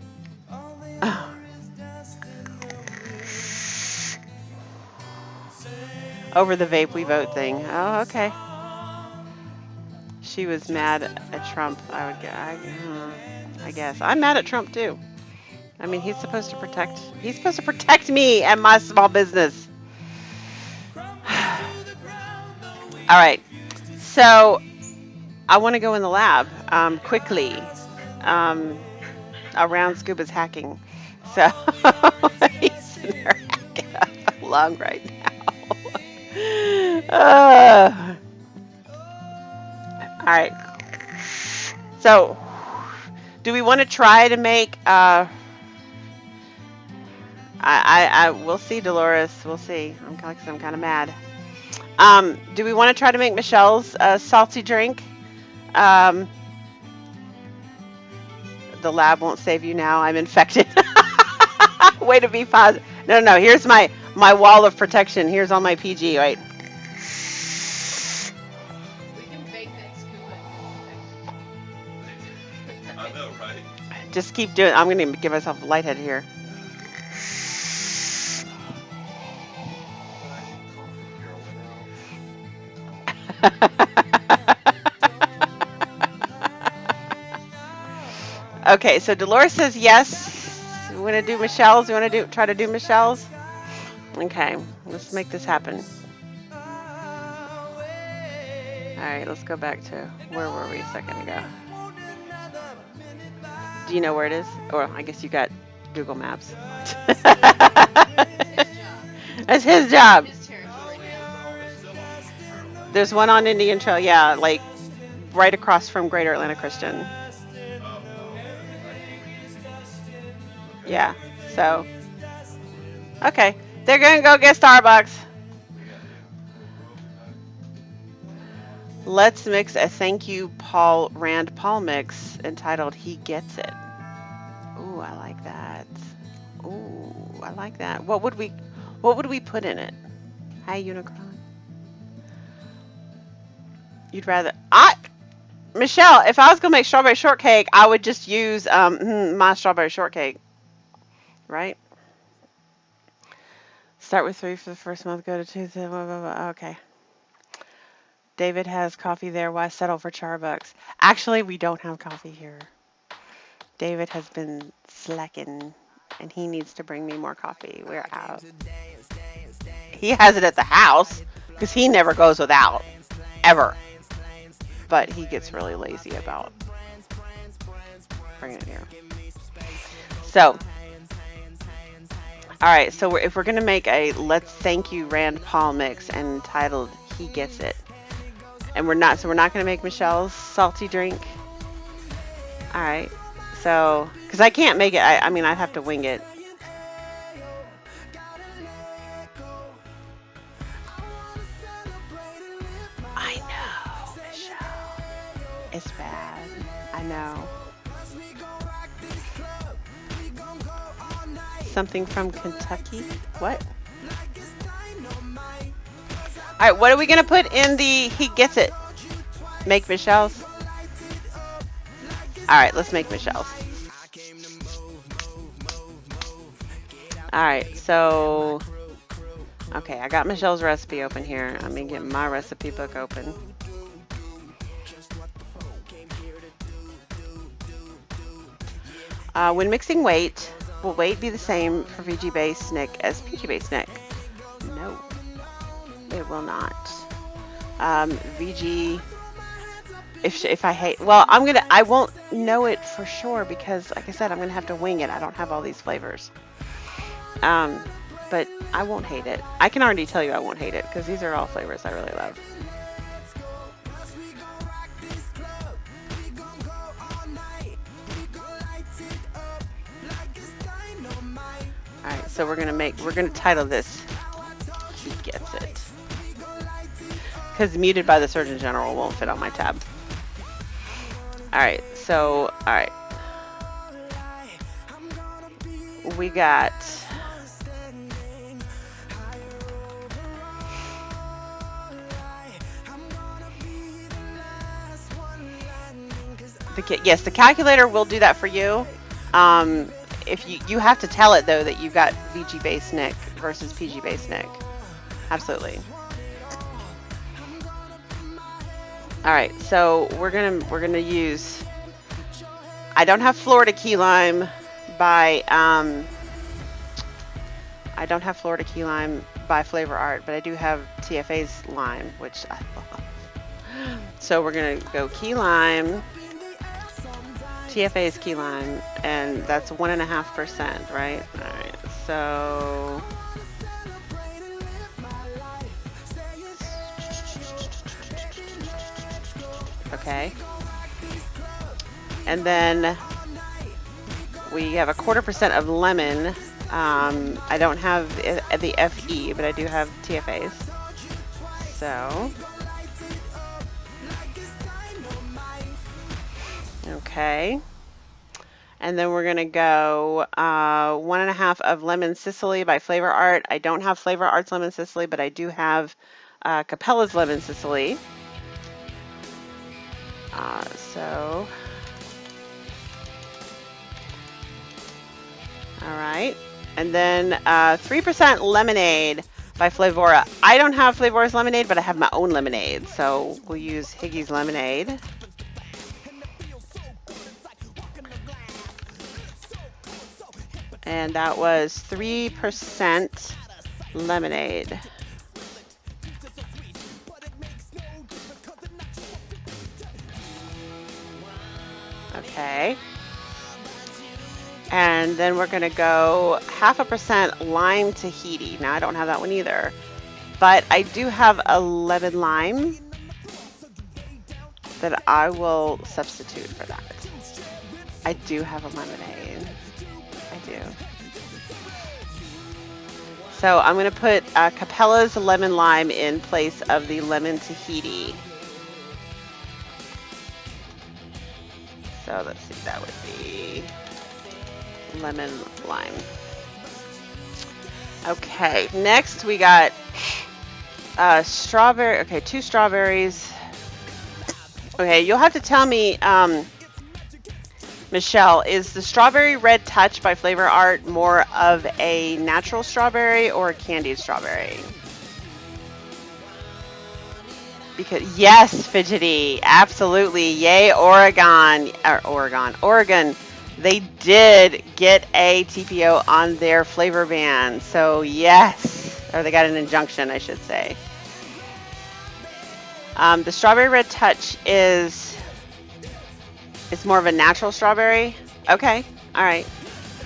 Over the vape we vote thing. Oh, okay. She was mad at Trump. I guess I'm mad at Trump too. I mean, he's supposed to protect me and my small business. All right. So I want to go in the lab quickly around Scuba's hacking. So he's in there hacking up along right now. All right. So do we want to try to make we'll see, Dolores. We'll see. I'm kind of mad. Do we want to try to make Michelle's salty drink? The lab won't save you now. I'm infected. Way to be positive. No. Here's my wall of protection. Here's all my PG, right? We can bake that scuba. I know, right? Just keep doing. I'm going to give myself a lighthead here. Okay, so Dolores says yes. We want to do Michelle's. We want to try to do Michelle's. Okay, let's make this happen. All right, let's go back to where were we a second ago? Do you know where it is? Or I guess you got Google Maps. His job. That's his job. His territory now. It's still on. There's one on Indian Trail, yeah, like right across from Greater Atlanta Christian. Yeah, so. Okay, they're gonna go get Starbucks. Let's mix a thank you Paul Rand Paul mix entitled He Gets It. Ooh, I like that. Ooh, I like that. What would we put in it? Hi, Unicron. You'd rather Michelle, if I was gonna make strawberry shortcake, I would just use my strawberry shortcake. Right? Start with 3 for the first month, go to 2, blah, blah, blah. Okay. David has coffee there. Why settle for Charbucks? Actually, we don't have coffee here. David has been slacking, and he needs to bring me more coffee. We're out. He has it at the house, because he never goes without. Ever. But he gets really lazy about bringing it here. So, alright, so if we're going to make a Let's Thank You Rand Paul mix entitled He Gets It, and we're not going to make Michelle's salty drink. All right. So, because I can't make it, I mean, I'd have to wing it. I know, Michelle. It's bad. I know. Something from Kentucky? What? All right, what are we going to put in the He Gets It? Make Michelle's? All right, let's make Michelle's. All right, so, okay, I got Michelle's recipe open here. Let me get my recipe book open. When mixing weight, will weight be the same for VG-based SNCC as PG-based SNCC? No. It will not. VG, if I hate, well, I won't know it for sure because, like I said, I'm gonna have to wing it. I don't have all these flavors. But I won't hate it. I can already tell you I won't hate it because these are all flavors I really love. All right, so we're gonna title this He Gets It. Because muted by the Surgeon General won't fit on my tab. Alright, so, alright. We got... Yes, the calculator will do that for you. If you have to tell it, though, that you've got VG-based SNCC versus PG-based SNCC. Absolutely. All right, so we're gonna use. I don't have Florida Key Lime by Flavor Art, but I do have TFA's lime, which I love. So we're gonna go key lime, TFA's key lime, and that's 1.5%, right? All right, so. Okay. And then we have 1/4% of lemon. I don't have the FE, but I do have TFA's. So. Okay. And then we're going to go 1.5 of Lemon Sicily by Flavor Art. I don't have Flavor Art's Lemon Sicily, but I do have Capella's Lemon Sicily. So, all right, and then 3% lemonade by Flavora. I don't have Flavora's lemonade, but I have my own lemonade, so we'll use Higgy's lemonade. And that was 3% lemonade. Okay. And then we're gonna go 0.5% lime Tahiti. Now I don't have that one either, but I do have a lemon lime that I will substitute for that. I do have a lemonade. I do. So I'm gonna put Capella's lemon lime in place of the lemon Tahiti. So let's see, that would be lemon lime. Okay, next we got strawberry. Okay, 2 strawberries. Okay, you'll have to tell me, Michelle, is the Strawberry Red Touch by Flavor Art more of a natural strawberry or a candied strawberry? Because yes, Fidgety, absolutely, yay, Oregon. They did get a TPO on their flavor ban, so yes, or they got an injunction, I should say. The Strawberry Red Touch is, it's more of a natural strawberry. Okay, all right,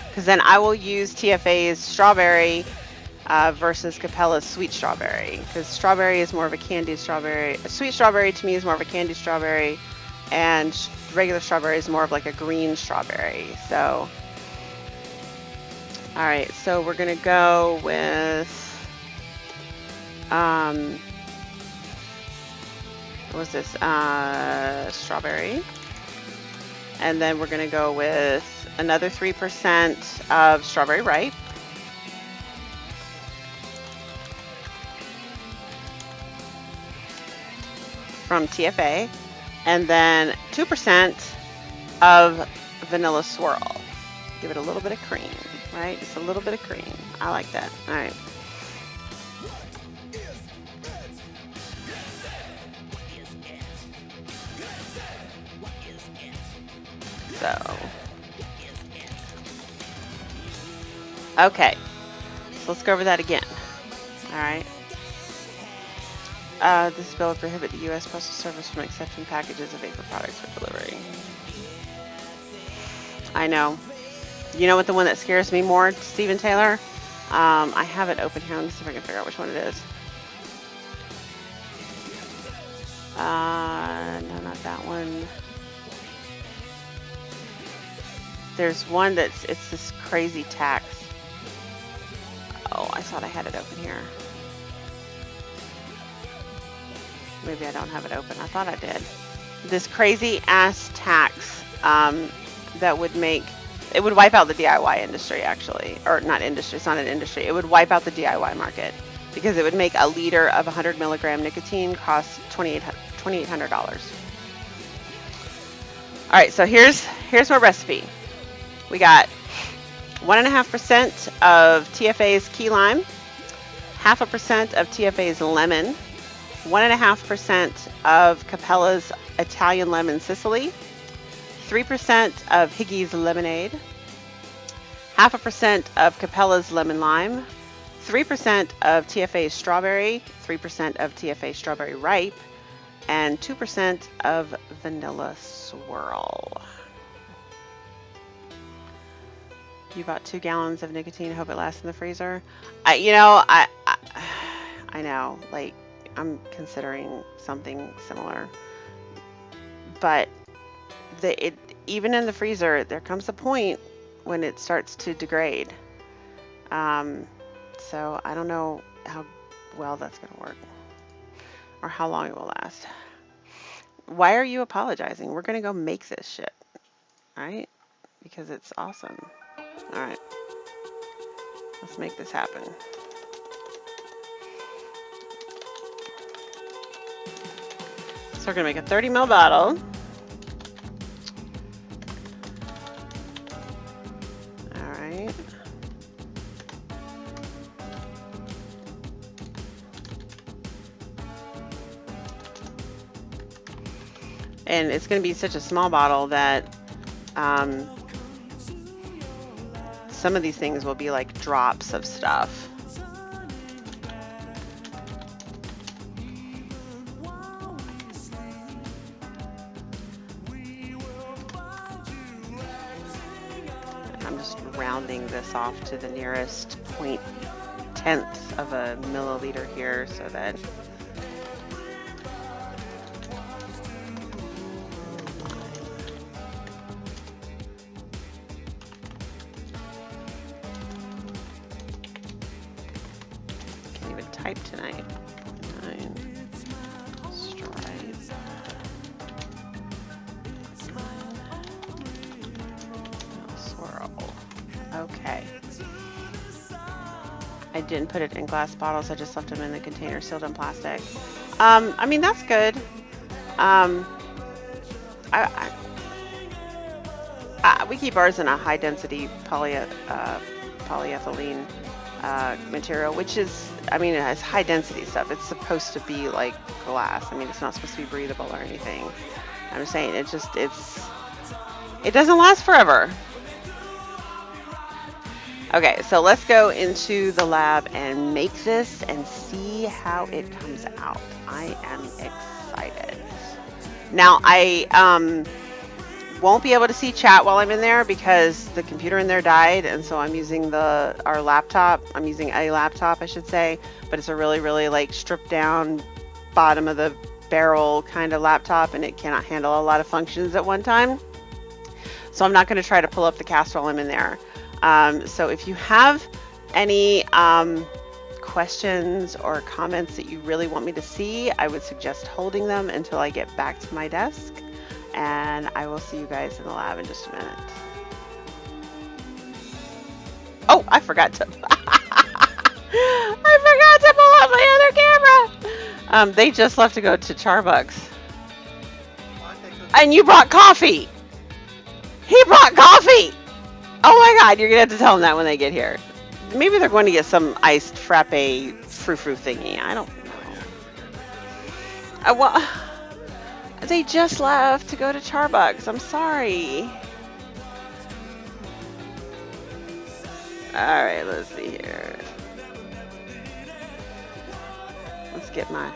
because then I will use TFA's strawberry versus Capella's sweet strawberry, because strawberry is more of a candied strawberry. A sweet strawberry to me is more of a candied strawberry, and regular strawberry is more of like a green strawberry. So, all right, so we're gonna go with what was this? Strawberry, and then we're gonna go with another 3% of Strawberry Ripe. From TFA, and then 2% of Vanilla Swirl. Give it a little bit of cream, right? Just a little bit of cream. I like that. All right. So, okay. So let's go over that again. All right. This bill would prohibit the U.S. Postal Service from accepting packages of vapor products for delivery. I know. You know what the one that scares me more, Stephen Taylor? I have it open here. Let me see if I can figure out which one it is. No, not that one. There's one that's, it's this crazy tax. Oh, I thought I had it open here. Maybe I don't have it open. I thought I did. This crazy ass tax that would make, it would wipe out the DIY industry actually, or not industry, it's not an industry. It would wipe out the DIY market because it would make a liter of 100 milligram nicotine cost $2,800. All right, so here's my recipe. We got 1.5% of TFA's key lime, 0.5% of TFA's lemon, 1.5% of Capella's Italian Lemon Sicily, 3% of Higgy's Lemonade, 0.5% of Capella's Lemon Lime, 3% of TFA's Strawberry, 3% of TFA Strawberry Ripe, and 2% of Vanilla Swirl. You bought 2 gallons of nicotine. Hope it lasts in the freezer. I know, like, I'm considering something similar, but even in the freezer, there comes a point when it starts to degrade. So I don't know how well that's going to work or how long it will last. Why are you apologizing? We're going to go make this shit, right? Because it's awesome. All right, let's make this happen. So we're gonna make a 30 ml bottle. All right. And it's gonna be such a small bottle that some of these things will be like drops of stuff. I'm just rounding this off to the nearest 0.10th of a milliliter here so that can't even type tonight. 9 stripe. Swirl. Okay. I didn't put it in glass bottles. I just left them in the container sealed in plastic. I mean, that's good. We keep ours in a high density polyethylene material, which is, I mean, it has high density stuff. It's supposed to be like glass. I mean, it's not supposed to be breathable or anything. I'm saying it doesn't last forever. Okay, so let's go into the lab and make this and see how it comes out. I am excited. Now, I won't be able to see chat while I'm in there because the computer in there died, and so I'm using our laptop. I'm using a laptop, I should say, but it's a really, really like stripped down bottom of the barrel kind of laptop, and it cannot handle a lot of functions at one time. So I'm not going to try to pull up the cast while I'm in there. So if you have any questions or comments that you really want me to see, I would suggest holding them until I get back to my desk, and I will see you guys in the lab in just a minute. Oh, I forgot to pull up my other camera. They just left to go to Charbucks. And you brought coffee. He brought coffee. Oh my God, you're gonna have to tell them that when they get here. Maybe they're going to get some iced frappe frou-frou thingy. I don't know. Well, they just left to go to Charbucks. I'm sorry. All right, let's see here. Let's get my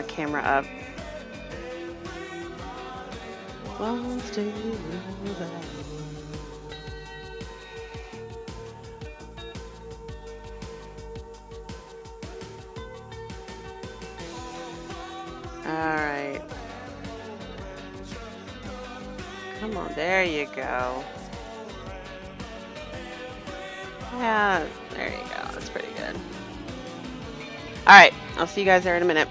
camera up. Won't stay with us. Alright. Come on, there you go. Yeah, there you go. That's pretty good. Alright, I'll see you guys there in a minute.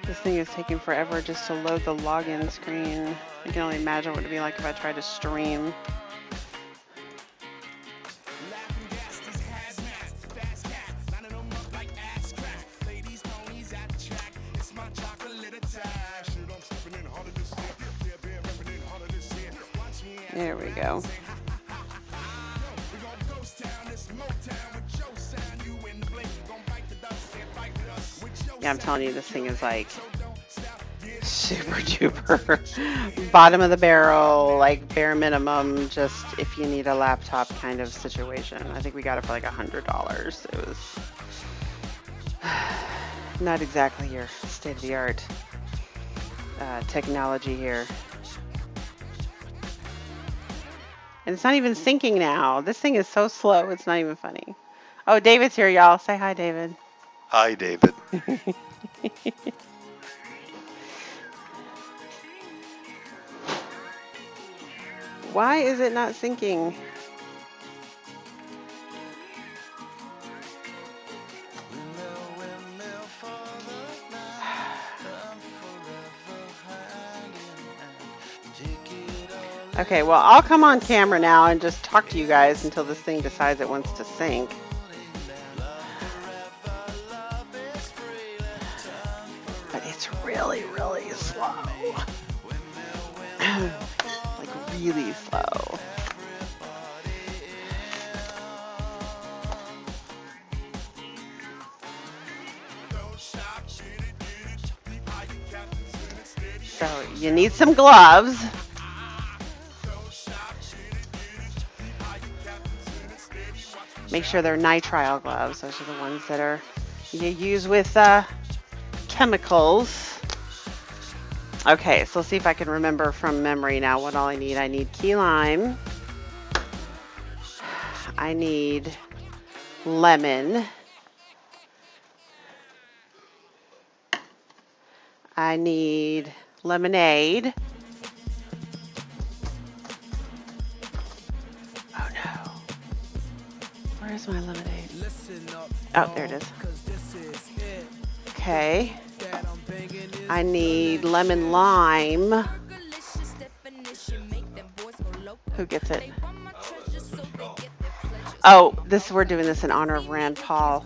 This thing is taking forever just to load the login screen. I can only imagine what it'd be like if I tried to stream. There we go. Yeah, I'm telling you, this thing is like super duper bottom of the barrel, like bare minimum, just if you need a laptop kind of situation. I think we got it for like $100. It was not exactly your state-of-the-art technology here. And it's not even syncing now. This thing is so slow, it's not even funny. Oh, David's here, y'all. Say hi, David. Hi, David. Why is it not syncing? Okay, well, I'll come on camera now and just talk to you guys until this thing decides it wants to sync. But it's really, really slow. Like, really slow. So, you need some gloves. Make sure they're nitrile gloves. Those are the ones that are you use with chemicals. Okay, so let's see if I can remember from memory now what all I need. I need key lime. I need lemon. I need lemonade. Oh no. Where's my lemonade? Oh, there it is. Okay. I need lemon lime. Who gets it? Oh, we're doing this in honor of Rand Paul.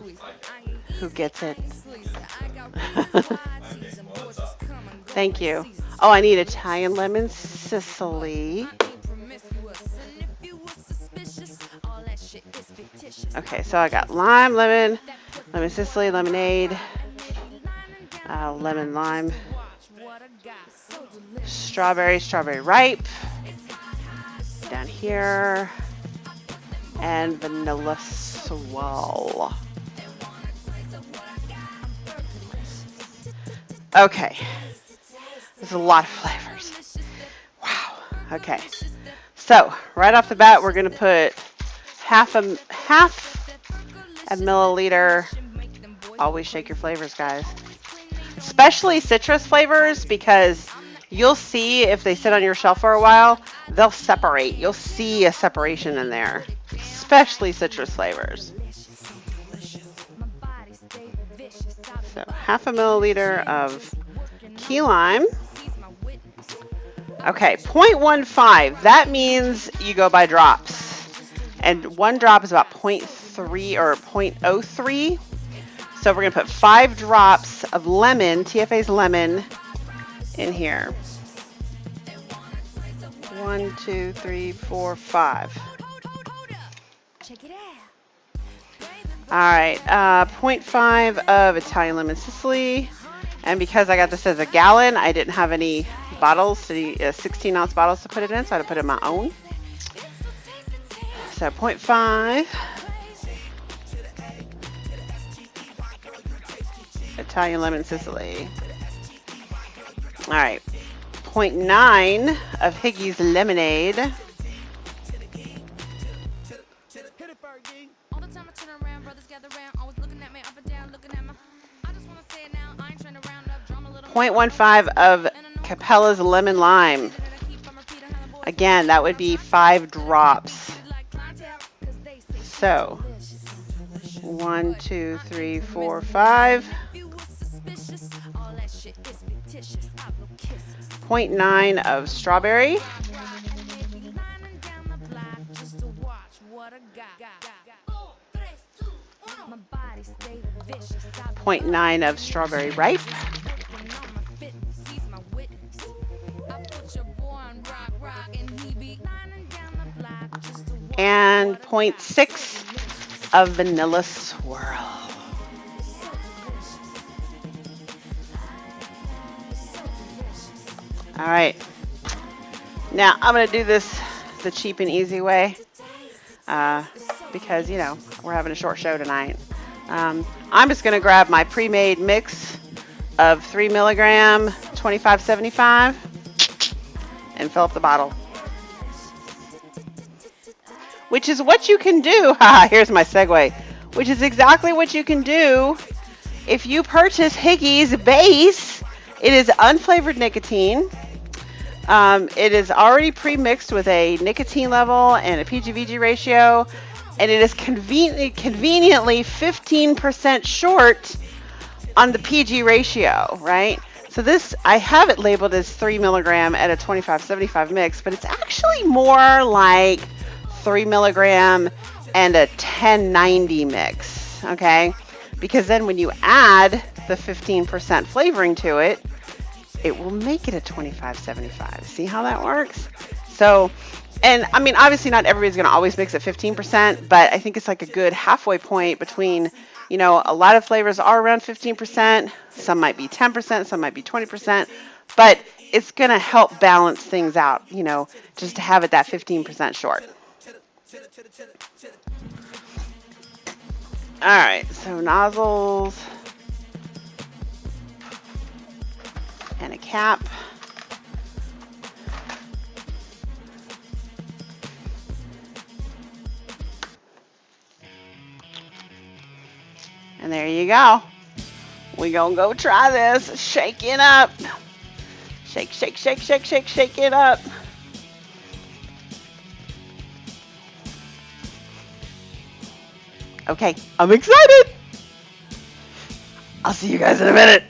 Who gets it? Thank you. Oh, I need Italian lemon Sicily. Okay, so I got lime, lemon Sicily, lemonade, lemon lime, strawberry ripe, down here, and vanilla swirl. Okay, there's a lot of flavors. Wow. Okay, so right off the bat, we're gonna put half a milliliter. Always shake your flavors, guys. Especially citrus flavors, because you'll see if they sit on your shelf for a while, they'll separate. You'll see a separation in there. Especially citrus flavors. So half a milliliter of key lime. Okay, 0.15. That means you go by drops. And one drop is about 0.3 or 0.03. So we're going to put 5 drops of lemon, TFA's lemon, in here. 1, 2, 3, 4, 5. All right, 0.5 of Italian lemon Sicily. And because I got this as a gallon, I didn't have any bottles, 16-ounce bottles to put it in, so I had to put it in my own. So 0.5 Italian lemon Sicily. All right, 0.9 of Higgy's lemonade. All the time I turn around, brothers gather round, always looking at me up and down, looking at my. I just wanna say it now, I ain't trying to round up, drum a little. 0.15 of Capella's lemon lime. Again, that would be 5 drops. So 1, 2, 3, 4, 5. 0.9 of strawberry. 0.9 of strawberry ripe. 0.9 and 0.6 of vanilla swirl. All right. Now I'm going to do this the cheap and easy way because, you know, we're having a short show tonight. I'm just going to grab my pre-made mix of 3 milligram 2575 and fill up the bottle. Which is what you can do. Here's my segue. Which is exactly what you can do if you purchase Higgies Base. It is unflavored nicotine. It is already pre-mixed with a nicotine level and a PG-VG ratio, and it is conveniently 15% short on the PG ratio, right? So this, I have it labeled as 3 milligram at a 2575 mix, but it's actually more like 3 milligram and a 1090 mix, okay? Because then when you add the 15% flavoring to it, it will make it a 2575. See how that works? So, and I mean, obviously not everybody's going to always mix at 15%, but I think it's like a good halfway point between, you know, a lot of flavors are around 15%. Some might be 10%, some might be 20%, but it's going to help balance things out, you know, just to have it that 15% short. All right, so nozzles and a cap. And there you go. We gonna go try this. Shake it up. Shake, shake, shake, shake, shake, shake it up. Okay, I'm excited. I'll see you guys in a minute.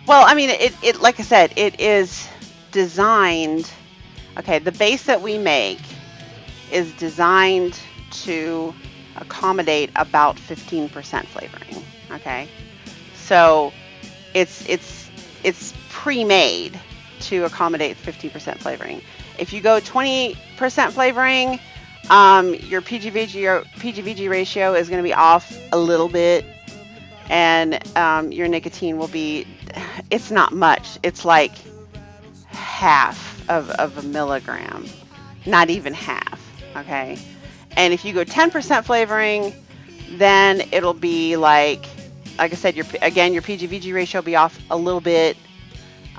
Well, I mean, it like I said, it is designed. Okay, the base that we make is designed to accommodate about 15% flavoring. Okay, so it's pre-made to accommodate 15% flavoring. If you go 20% flavoring, your PG-VG ratio is going to be off a little bit, and your nicotine will be, it's not much. It's like half of a milligram, not even half, okay? And if you go 10% flavoring, then it'll be like I said, your PG-VG ratio will be off a little bit,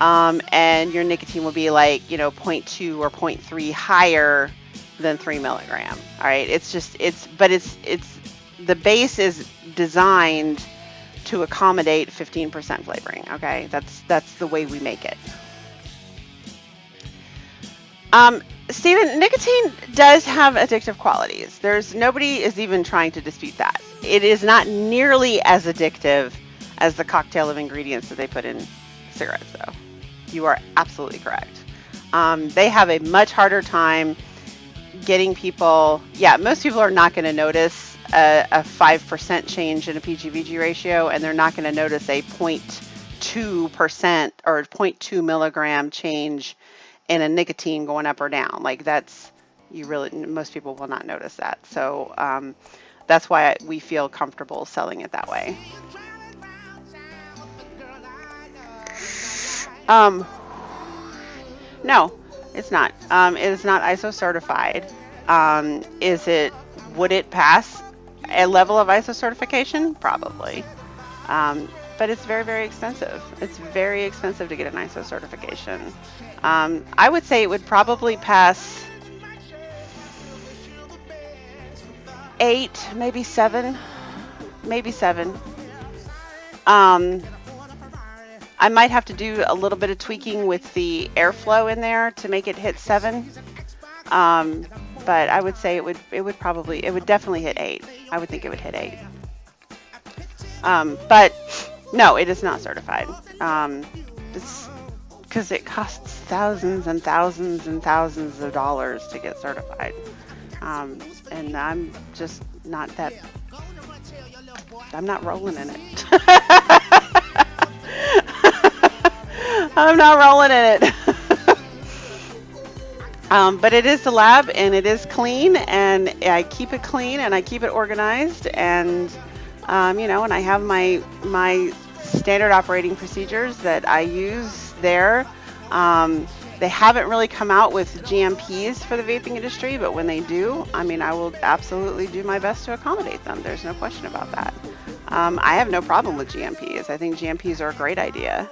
and your nicotine will be like, 0.2 or 0.3 higher than 3 milligram. All right, the base is designed to accommodate 15% flavoring. Okay, that's the way we make it. Stephen, nicotine does have addictive qualities. Nobody is even trying to dispute that. It is not nearly as addictive as the cocktail of ingredients that they put in cigarettes, though. You are absolutely correct. They have a much harder time getting people, yeah, most people are not going to notice a 5% change in a PGVG ratio, and they're not going to notice a 0.2% or 0.2 milligram change in a nicotine going up or down. Like that's, most people will not notice that. So that's why we feel comfortable selling it that way. No, it's not. It is not ISO certified. Would it pass a level of ISO certification? Probably. But it's very, very expensive. It's very expensive to get an ISO certification. I would say it would probably pass 8, maybe 7, maybe 7. I might have to do a little bit of tweaking with the airflow in there to make it hit 7. But I would say it would definitely hit 8. I would think it would hit 8. But no, it is not certified. It's because it costs thousands and thousands and thousands of dollars to get certified. And I'm just not that, I'm not rolling in it. I'm not rolling in it. But it is the lab, and it is clean, and I keep it clean, and I keep it organized, and and I have my standard operating procedures that I use there. They haven't really come out with GMPs for the vaping industry, but when they do, I will absolutely do my best to accommodate them. There's no question about that. I have no problem with GMPs. I think GMPs are a great idea.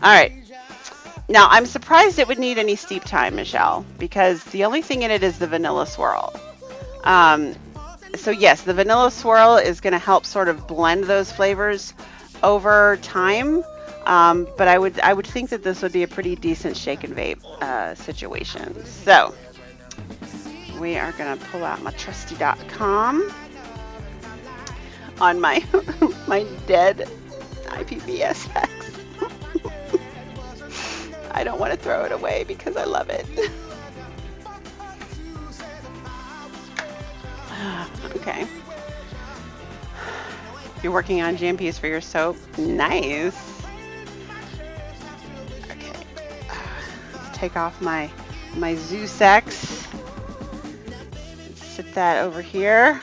All right. Now, I'm surprised it would need any steep time, Michelle, because the only thing in it is the vanilla swirl. So yes, the vanilla swirl is going to help sort of blend those flavors over time. But I would think that this would be a pretty decent shake and vape situation. So we are going to pull out my trusty.com on my my dead IPVSX. I don't want to throw it away because I love it. Okay. You're working on GMPs for your soap? Nice. Okay. Let's take off my Zeus X. Sit that over here.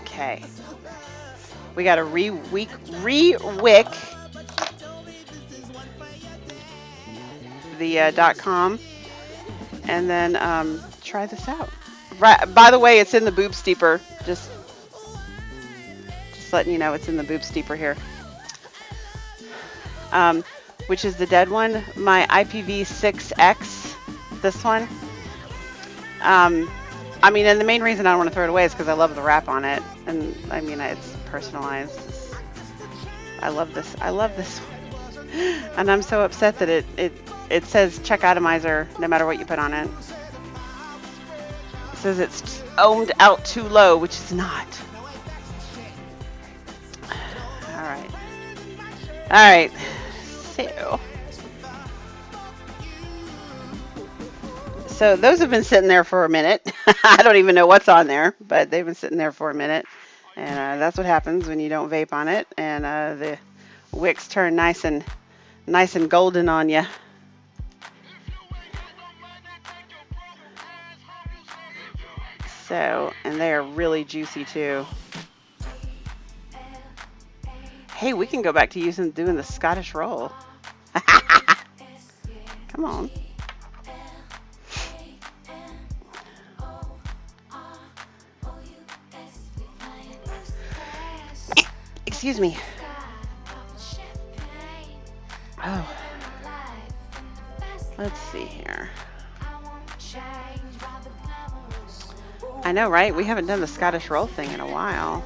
Okay. We got to re-wick the .com, and then try this out. Right. By the way, it's in the boob steeper. Just letting you know, it's in the boob steeper here. Which is the dead one. My IPv6X. This one. And the main reason I don't want to throw it away is because I love the wrap on it, and it's personalized. I love this. I love this one. And I'm so upset that it says check atomizer no matter what you put on it. It says it's ohmed out too low, which is not. All right. So those have been sitting there for a minute. I don't even know what's on there, but they've been sitting there for a minute. And that's what happens when you don't vape on it. And the wicks turn nice and golden on you. So, and they are really juicy too. Hey, we can go back to doing the Scottish roll. Come on. Excuse me. Oh. Let's see here. I know, right? We haven't done the Scottish roll thing in a while.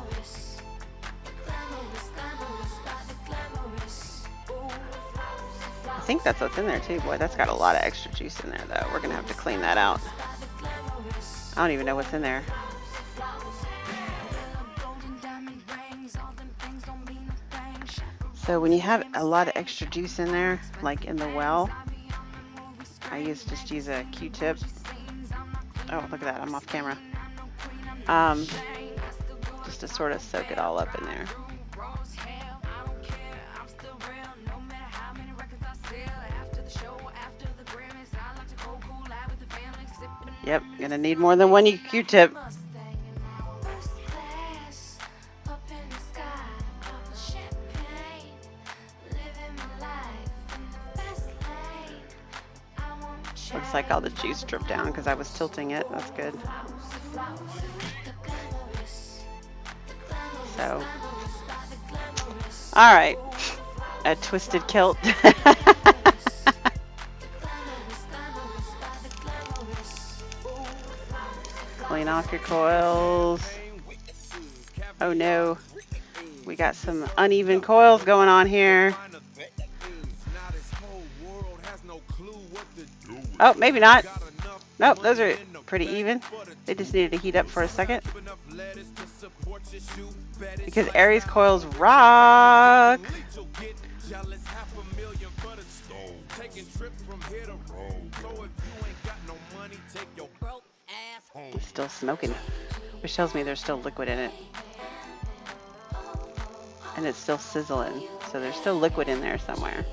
I think that's what's in there too. Boy, that's got a lot of extra juice in there though. We're gonna have to clean that out. I don't even know what's in there. So when you have a lot of extra juice in there, like in the well, I just use a Q-tip. Oh, look at that, I'm off camera. Just to sort of soak it all up in there. Yep, gonna need more than one Q-tip. Looks like all the juice dripped down because I was tilting it. That's good. So, all right, a twisted kilt. Clean off your coils. Oh no, we got some uneven coils going on here. Oh, maybe not. Nope, those are pretty even. They just needed to heat up for a second. Because Aries coils rock. It's still smoking, which tells me there's still liquid in it. And it's still sizzling, so there's still liquid in there somewhere.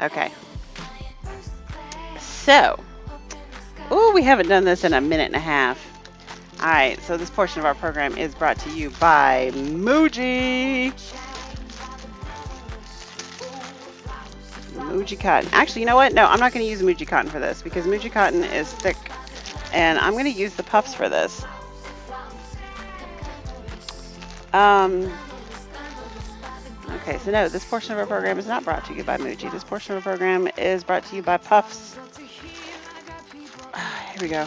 Okay. So, ooh, we haven't done this in a minute and a half. All right, so this portion of our program is brought to you by Muji. Muji cotton. Actually, you know what? No, I'm not going to use Muji cotton for this because Muji cotton is thick, and I'm going to use the puffs for this. Okay, so no, this portion of our program is not brought to you by Muji. This portion of our program is brought to you by Puffs. Here we go.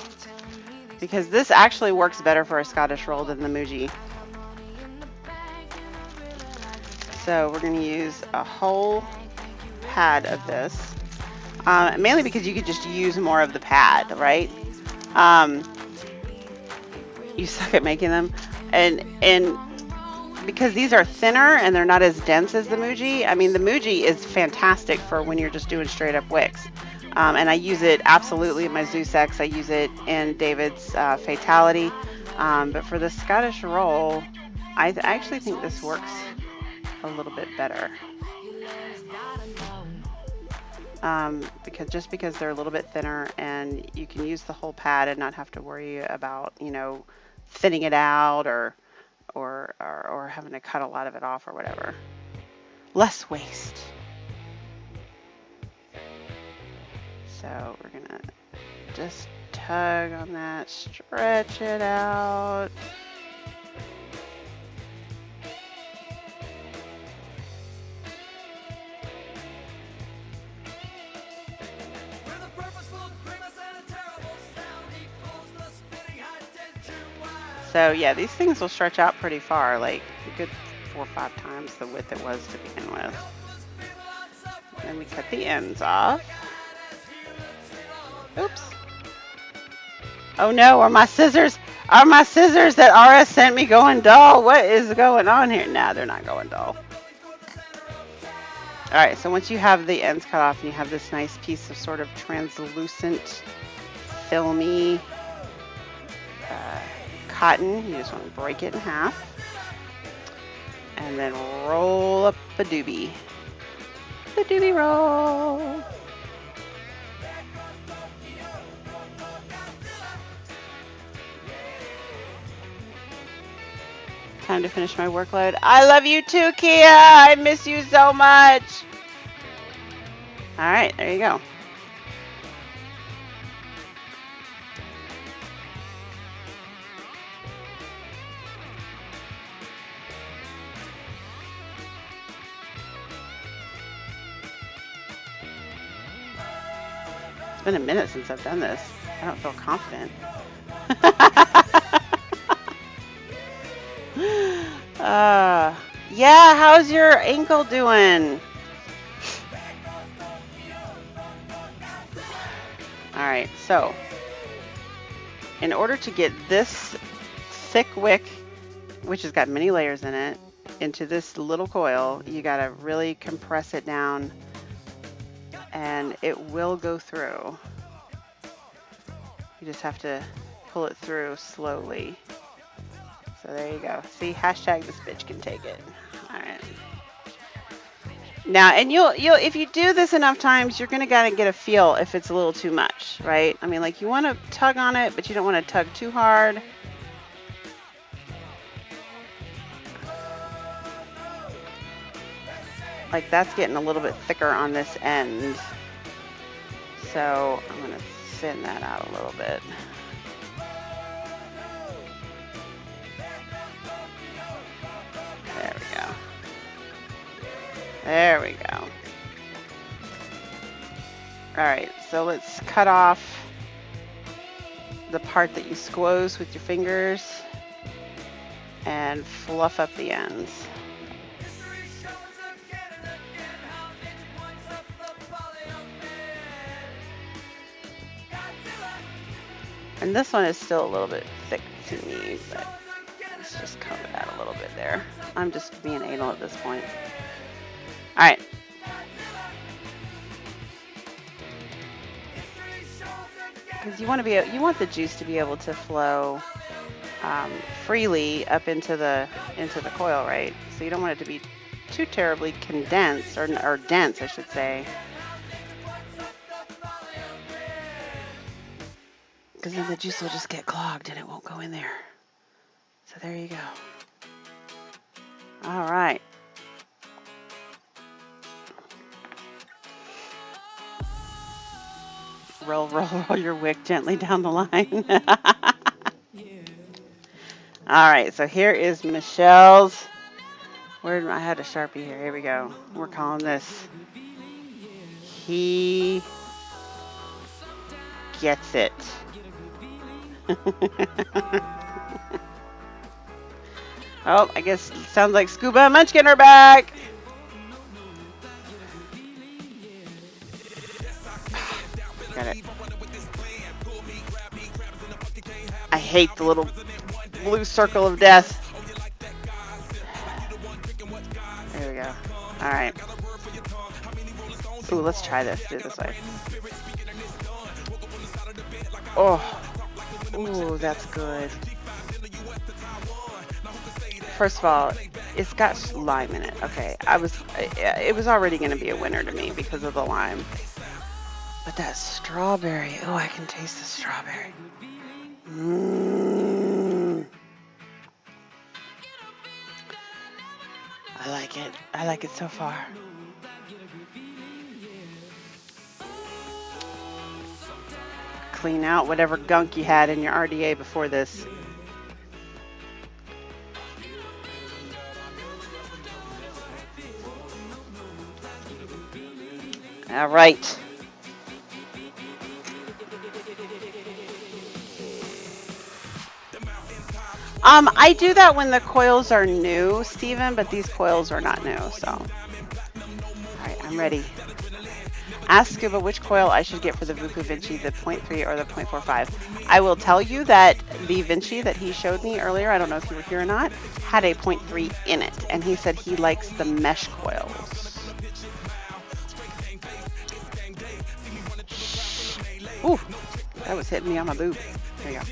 Because this actually works better for a Scottish roll than the Muji. So we're going to use a whole pad of this. Mainly because you could just use more of the pad, right? You suck at making them. And because these are thinner and they're not as dense as the Muji, I mean, the Muji is fantastic for when you're just doing straight up wicks. And I use it absolutely in my Zeus X. I use it in David's Fatality. But for the Scottish roll, I actually think this works a little bit better. Because they're a little bit thinner and you can use the whole pad and not have to worry about, you know, thinning it out or having to cut a lot of it off or whatever. Less waste. So we're gonna just tug on that, stretch it out. So yeah, these things will stretch out pretty far, like a good 4 or 5 times the width it was to begin with. And then we cut the ends off. Oops. Oh no, are my scissors that RS sent me going dull? What is going on here? Nah, they're not going dull. Alright, so once you have the ends cut off and you have this nice piece of sort of translucent, filmy cotton, you just want to break it in half and then roll up a doobie. The doobie roll. Time to finish my workload. I love you too, Kia. I miss you so much. All right, there you go. It's been a minute since I've done this. I don't feel confident. Yeah, how's your ankle doing? All right, so in order to get this thick wick, which has got many layers in it, into this little coil, you gotta really compress it down and it will go through. You just have to pull it through slowly. So there you go. See, hashtag this bitch can take it. All right. Now, and you'll if you do this enough times, you're gonna gotta get a feel if it's a little too much, right? I mean, like you want to tug on it, but you don't want to tug too hard. Like that's getting a little bit thicker on this end. So I'm gonna thin that out a little bit. There we go. There we go. All right, so let's cut off the part that you squoze with your fingers and fluff up the ends. And this one is still a little bit thick to me, but let's just cover that a little bit there. I'm just being anal at this point. All right. Because you want the juice to be able to flow freely up into the coil, right? So you don't want it to be too terribly condensed or dense, I should say. Because then the juice will just get clogged and it won't go in there. So there you go. All right. Roll your wick gently down the line. All right, so here is Michelle's. I had a Sharpie here. Here we go. We're calling this He Gets It. Oh, I guess it sounds like Scuba and Munchkin are back. Got it. I hate the little blue circle of death. There we go. All right. Ooh, let's try this. Do it this way. Oh. Ooh, that's good. First of all, it's got lime in it. Okay, it was already going to be a winner to me because of the lime. But that strawberry, oh, I can taste the strawberry. Mmm. I like it. I like it so far. Clean out whatever gunk you had in your RDA before this. All right. I do that when the coils are new, Steven, but these coils are not new, so. All right, I'm ready. Ask Scuba which coil I should get for the Vuku Vinci, the 0.3 or the 0.45. I will tell you that the Vinci that he showed me earlier, I don't know if you were here or not, had a 0.3 in it, and he said he likes the mesh coils. Ooh, that was hitting me on my boob. There you go.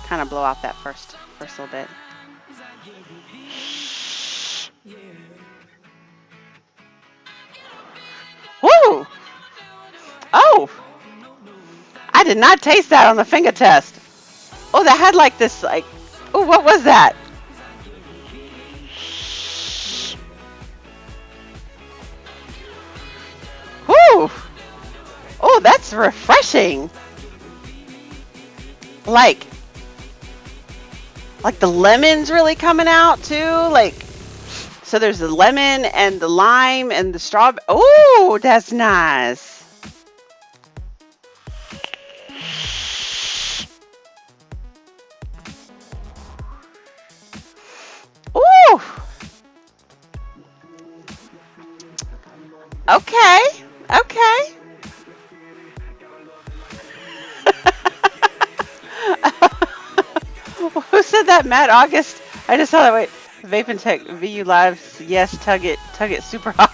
Kind of blow out that first little bit. Woo! Oh! I did not taste that on the finger test. Oh, that had like this, like, oh, what was that? Woo! Oh, that's refreshing. Like the lemon's really coming out too. Like, so there's the lemon and the lime and the strawberry. Oh, that's nice. Ooh. Okay. Okay. Matt August. I just saw that. Wait, Vape and Tech VU Live. Yes, tug it super hard.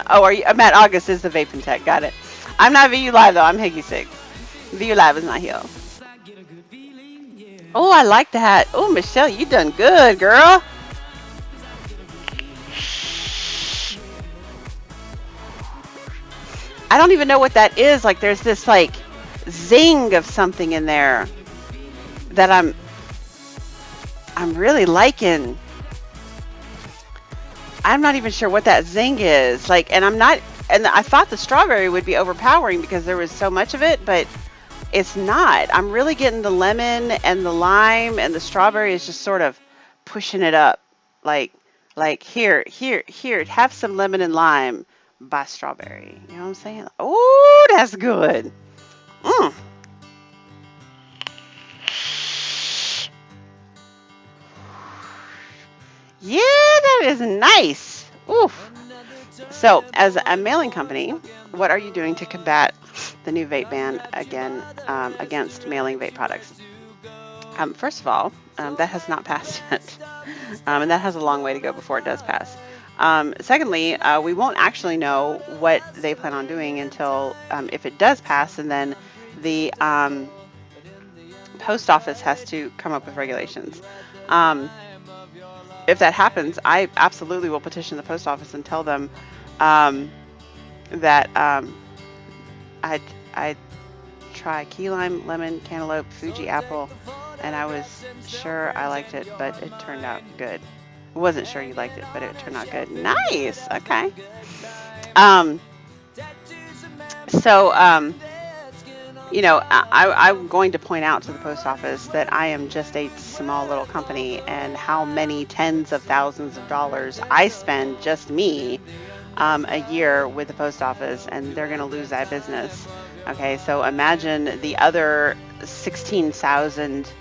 Oh, are you? Matt August is the Vape and Tech. Got it. I'm not VU Live though. I'm Higgy6. VU Live is not here. Oh, I like that. Oh, Michelle, you done good, girl. I don't even know what that is. Like, there's this like zing of something in there that I'm really liking. I'm not even sure what that zing is. Like, and I thought the strawberry would be overpowering because there was so much of it, but it's not. I'm really getting the lemon and the lime, and the strawberry is just sort of pushing it up. Like here, have some lemon and lime by strawberry. You know what I'm saying? Oh, that's good. Yeah, that is nice. Oof. So, as a mailing company, what are you doing to combat the new vape ban against mailing vape products? First of all, that has not passed yet, and that has a long way to go before it does pass. Secondly, we won't actually know what they plan on doing until if it does pass, and then the post office has to come up with regulations. If that happens, I absolutely will petition the post office and tell them that I try key lime, lemon, cantaloupe, Fuji apple, and I was sure I liked it, but it turned out good. I wasn't sure you liked it, but it turned out good. Nice. Okay. You know, I'm going to point out to the post office that I am just a small little company, and how many tens of thousands of dollars I spend, just me, a year with the post office, and they're going to lose that business. Okay, so imagine the other 16,000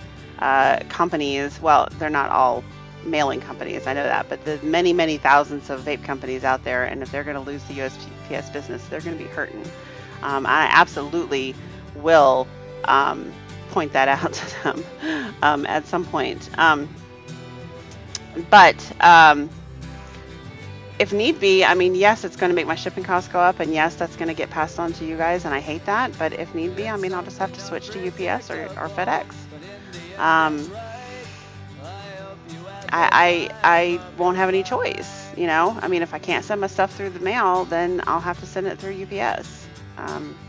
companies. Well, they're not all mailing companies, I know that, but the many, many thousands of vape companies out there, and if they're going to lose the USPS business, they're going to be hurting. I absolutely will point that out to them at some point. But if need be, I mean, yes, it's going to make my shipping costs go up, and yes, that's going to get passed on to you guys, and I hate that. But if need be, I mean, I'll just have to switch to UPS or FedEx. I won't have any choice, you know. I mean, if I can't send my stuff through the mail, then I'll have to send it through UPS.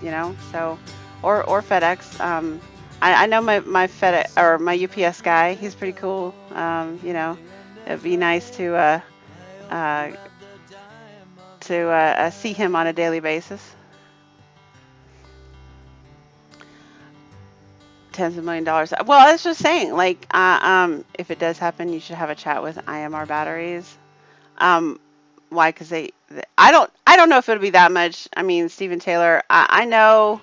You know, so or FedEx. I know my FedEx or my UPS guy. He's pretty cool. You know, it'd be nice to see him on a daily basis. Tens of $1 million. Well, I was just saying, like, if it does happen, you should have a chat with IMR Batteries. Why? Because I don't know if it'll be that much. I mean, Stephen Taylor, I know.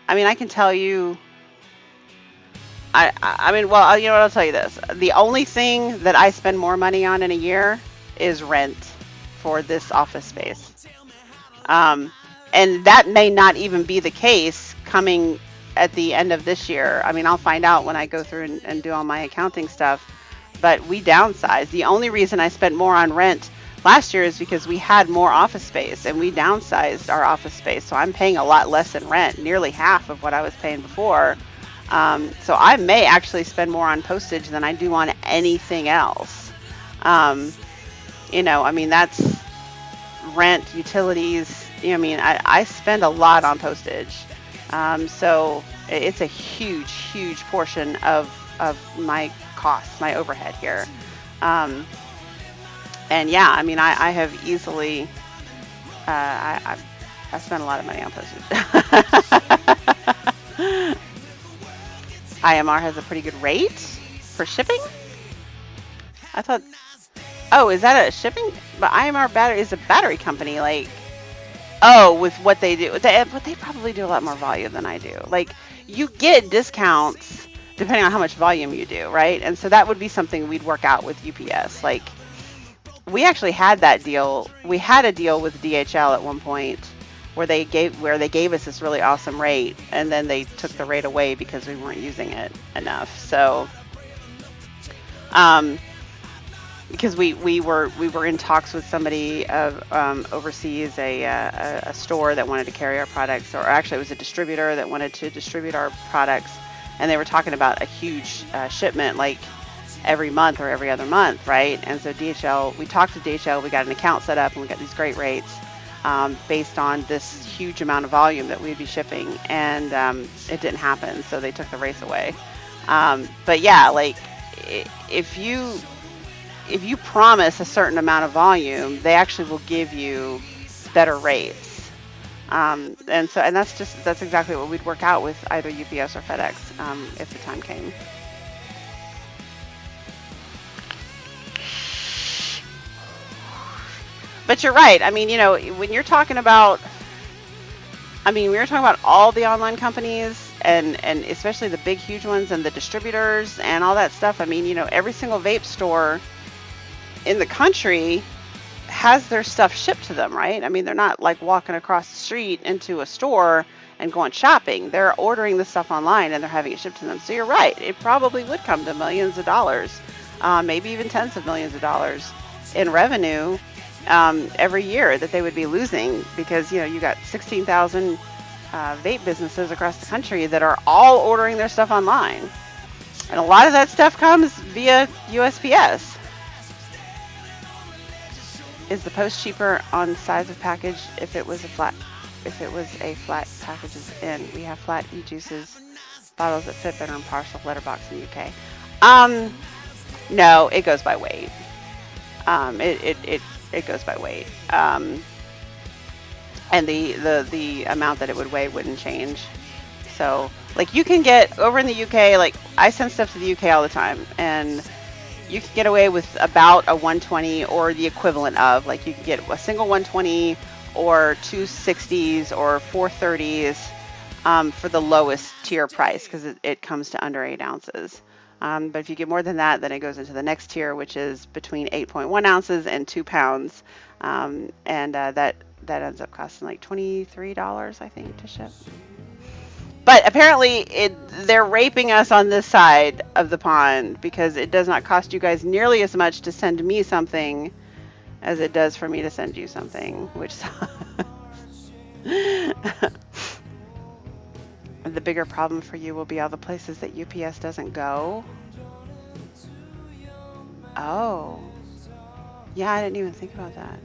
I mean, I can tell you. I mean, well, you know what? I'll tell you this. The only thing that I spend more money on in a year is rent for this office space. And that may not even be the case coming at the end of this year. I mean, I'll find out when I go through and do all my accounting stuff. But we downsized. The only reason I spent more on rent last year is because we had more office space, and we downsized our office space. So I'm paying a lot less in rent, nearly half of what I was paying before. So I may actually spend more on postage than I do on anything else. You know, I mean, that's rent, utilities. You know, I mean, I spend a lot on postage. So it's a huge, huge portion of my costs, my overhead here. And yeah, I mean, I have easily, I spent a lot of money on postage. IMR has a pretty good rate for shipping. I thought, oh, is that a shipping? But IMR Battery is a battery company, like, oh, with what they do. But they probably do a lot more volume than I do. Like, you get discounts depending on how much volume you do, right? And so that would be something we'd work out with UPS. Like, we actually had that deal. We had a deal with DHL at one point where they gave us this really awesome rate, and then they took the rate away because we weren't using it enough. So, because we were in talks with somebody overseas, a store that wanted to carry our products, or actually it was a distributor that wanted to distribute our products, and they were talking about a huge shipment, like every month or every other month, right? And so DHL, we talked to DHL, we got an account set up, and we got these great rates based on this huge amount of volume that we'd be shipping, and it didn't happen, so they took the rates away. But yeah, like if you promise a certain amount of volume, they actually will give you better rates. And that's exactly what we'd work out with either UPS or FedEx if the time came. But you're right. I mean, when you're talking about, we were talking about all the online companies and especially the big, huge ones and the distributors and all that stuff. I mean, every single vape store in the country has their stuff shipped to them, right? I mean, they're not like walking across the street into a store and going shopping. They're ordering the stuff online and they're having it shipped to them. So you're right. It probably would come to millions of dollars, maybe even tens of millions of dollars in revenue every year that they would be losing, because you got 16,000 vape businesses across the country that are all ordering their stuff online, and a lot of that stuff comes via USPS. Is the post cheaper on size of package if it was a flat packages in? We have flat e-juices bottles that fit better in parcel letterbox in the UK. No, it goes by weight. It goes by weight, and the amount that it would weigh wouldn't change. So, like, you can get over in the UK, like I send stuff to the UK all the time, and you can get away with about a 120 or the equivalent of, like, you can get a single 120 or 260s or 430s for the lowest tier price, because it comes to under 8 ounces. But if you get more than that, then it goes into the next tier, which is between 8.1 ounces and 2 pounds. That ends up costing like $23, I think, to ship. But apparently they're raping us on this side of the pond, because it does not cost you guys nearly as much to send me something as it does for me to send you something, which sucks. The bigger problem for you will be all the places that UPS doesn't go. Oh. Yeah, I didn't even think about that.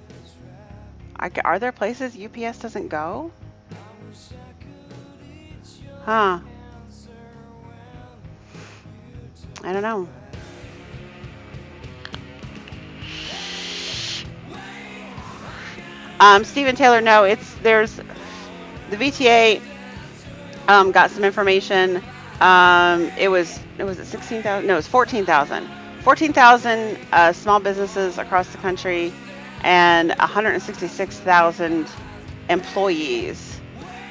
Are there places UPS doesn't go? Huh. I don't know. Stephen Taylor, no, there's the VTA got some information. It was 16,000. No, it was 14,000. 14,000 small businesses across the country, and 166,000 employees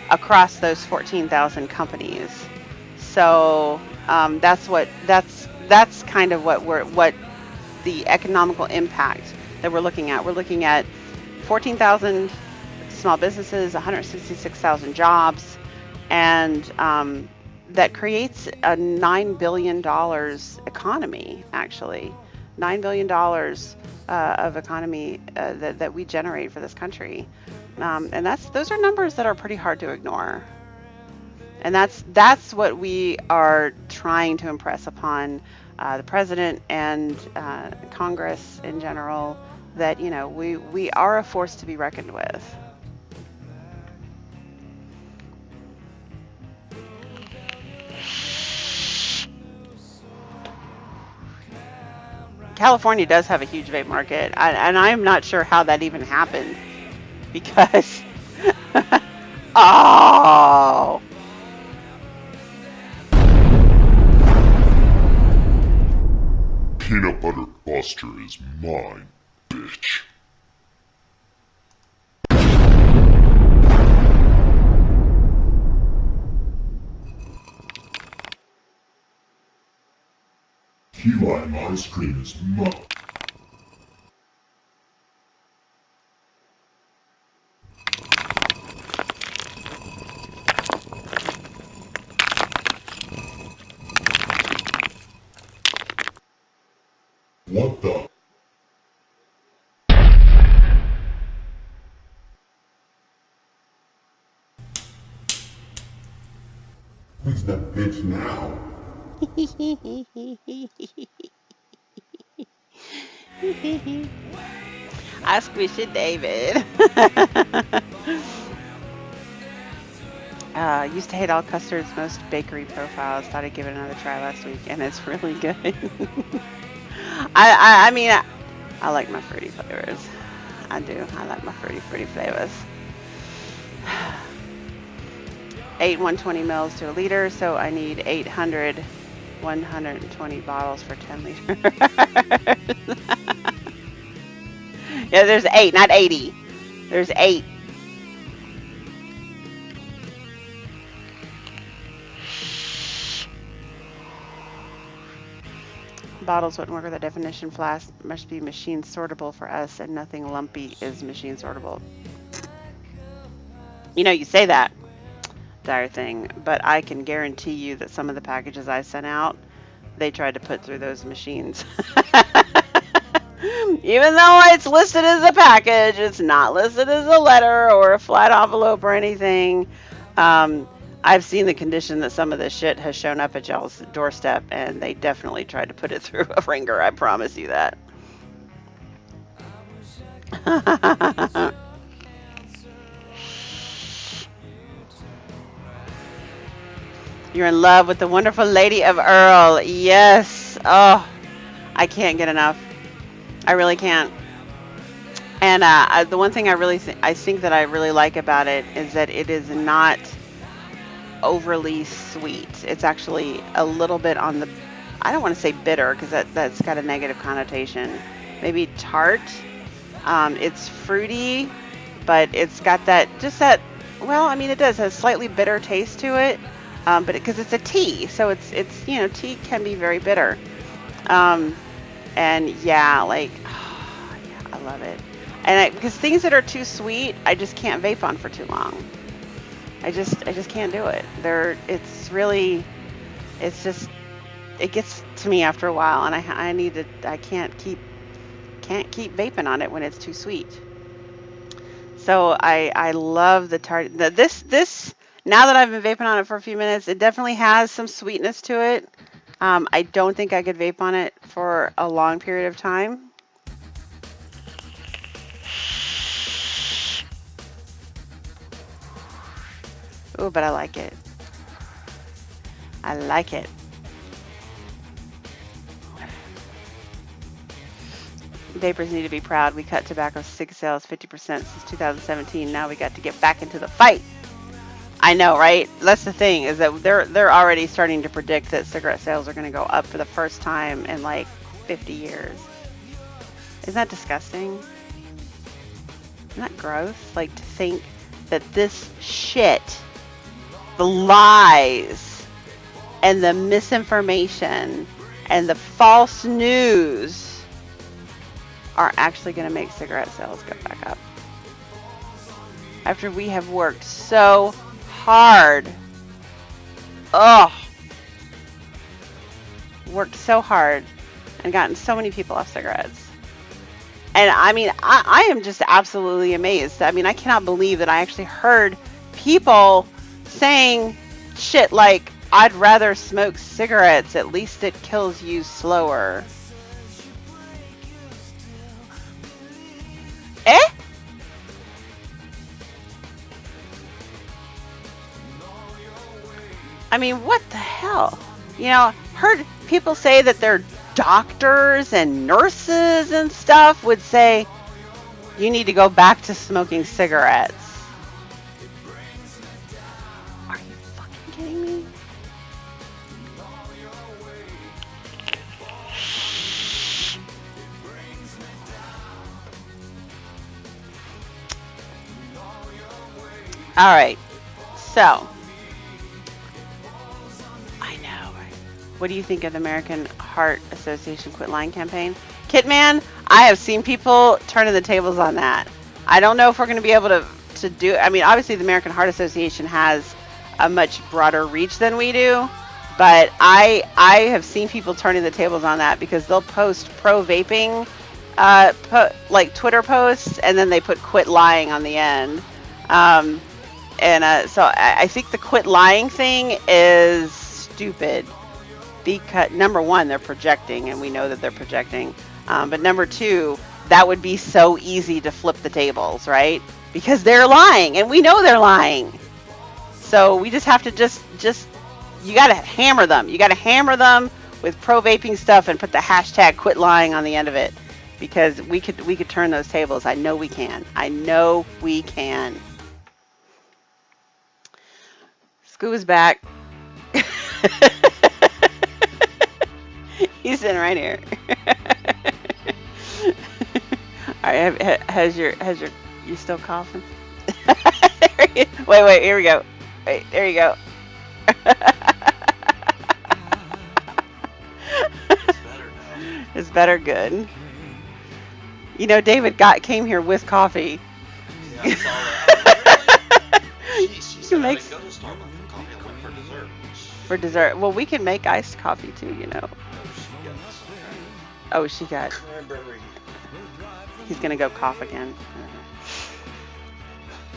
across those 14,000 companies. So that's kind of what the economical impact that we're looking at. We're looking at 14,000 small businesses, 166,000 jobs, and that creates a $9 billion economy, actually. $9 billion of economy that we generate for this country. And those are numbers that are pretty hard to ignore. And that's what we are trying to impress upon the president and Congress in general, that we are a force to be reckoned with. California does have a huge vape market, and I'm not sure how that even happened, because oh. Peanut Butter Buster is mine, bitch. Key lime ice cream is mine. What the? Who's that bitch now? I squish it, David. Used to hate all Custard's most bakery profiles. Thought I'd give it another try last week, and it's really good. I mean, I like my fruity flavors. I do. I like my fruity flavors. 8 120 mils to a liter, so I need 800 120 bottles for 10 liters. Yeah, there's 8, not 80. There's 8. Bottles wouldn't work with the definition. Flask must be machine sortable for us, and nothing lumpy is machine sortable. You know, you say that, dire thing, but I can guarantee you that some of the packages I sent out, they tried to put through those machines. Even though it's listed as a package, it's not listed as a letter or a flat envelope or anything. I've seen the condition that some of this shit has shown up at y'all's doorstep, and they definitely tried to put it through a ringer. I promise you that. You're in love with the wonderful Lady of Earl. Yes. Oh, I can't get enough. I really can't. And the one thing I think that I really like about it is that it is not overly sweet. It's actually a little bit on the, I don't want to say bitter because that's got a negative connotation. Maybe tart. It's fruity, but it's got that, well, I mean, it does have a slightly bitter taste to it. But because it's a tea, so it's you know, tea can be very bitter. And yeah, like, oh, yeah, I love it. And because things that are too sweet, I just can't vape on for too long. I just can't do it. It gets to me after a while, and I can't keep vaping on it when it's too sweet. So I love the tart. This now that I've been vaping on it for a few minutes, it definitely has some sweetness to it. I don't think I could vape on it for a long period of time. Ooh, but I like it. I like it. Vapors need to be proud. We cut tobacco cig sales 50% since 2017. Now we got to get back into the fight. I know, right? That's the thing, is that they're already starting to predict that cigarette sales are going to go up for the first time in like 50 years. Isn't that disgusting? Isn't that gross? Like, to think that this shit, the lies and the misinformation and the false news are actually going to make cigarette sales go back up. After we have worked so hard. Worked so hard and gotten so many people off cigarettes. And I mean, I am just absolutely amazed. I mean, I cannot believe that I actually heard people saying shit like, I'd rather smoke cigarettes, at least it kills you slower. Eh? I mean, what the hell? You know, heard people say that their doctors and nurses and stuff would say, you need to go back to smoking cigarettes. Are you fucking kidding me? All right, so what do you think of the American Heart Association Quit Lying campaign? Kitman, I have seen people turning the tables on that. I don't know if we're going to be able to do, I mean, obviously the American Heart Association has a much broader reach than we do, But I have seen people turning the tables on that because they'll post pro vaping, like Twitter posts, and then they put quit lying on the end. So I think the quit lying thing is stupid. Because number one, they're projecting, and we know that they're projecting. But number two, that would be so easy to flip the tables, right? Because they're lying, and we know they're lying. So we just have to just you got to hammer them. You got to hammer them with pro vaping stuff and put the hashtag quit lying on the end of it, because we could turn those tables. I know we can. I know we can. Scuba's back. He's sitting right here. All right, has your you still coughing? Wait, here we go. Wait, there you go. It's better now. It's better, good. You know, David came here with coffee. Yeah, I saw that. Really? She said I makes- didn't go to Starbucks for coffee. I went for dessert. For dessert. Well, we can make iced coffee too, you know. Oh, she got some Oh, she got. cranberry. He's gonna go cough again.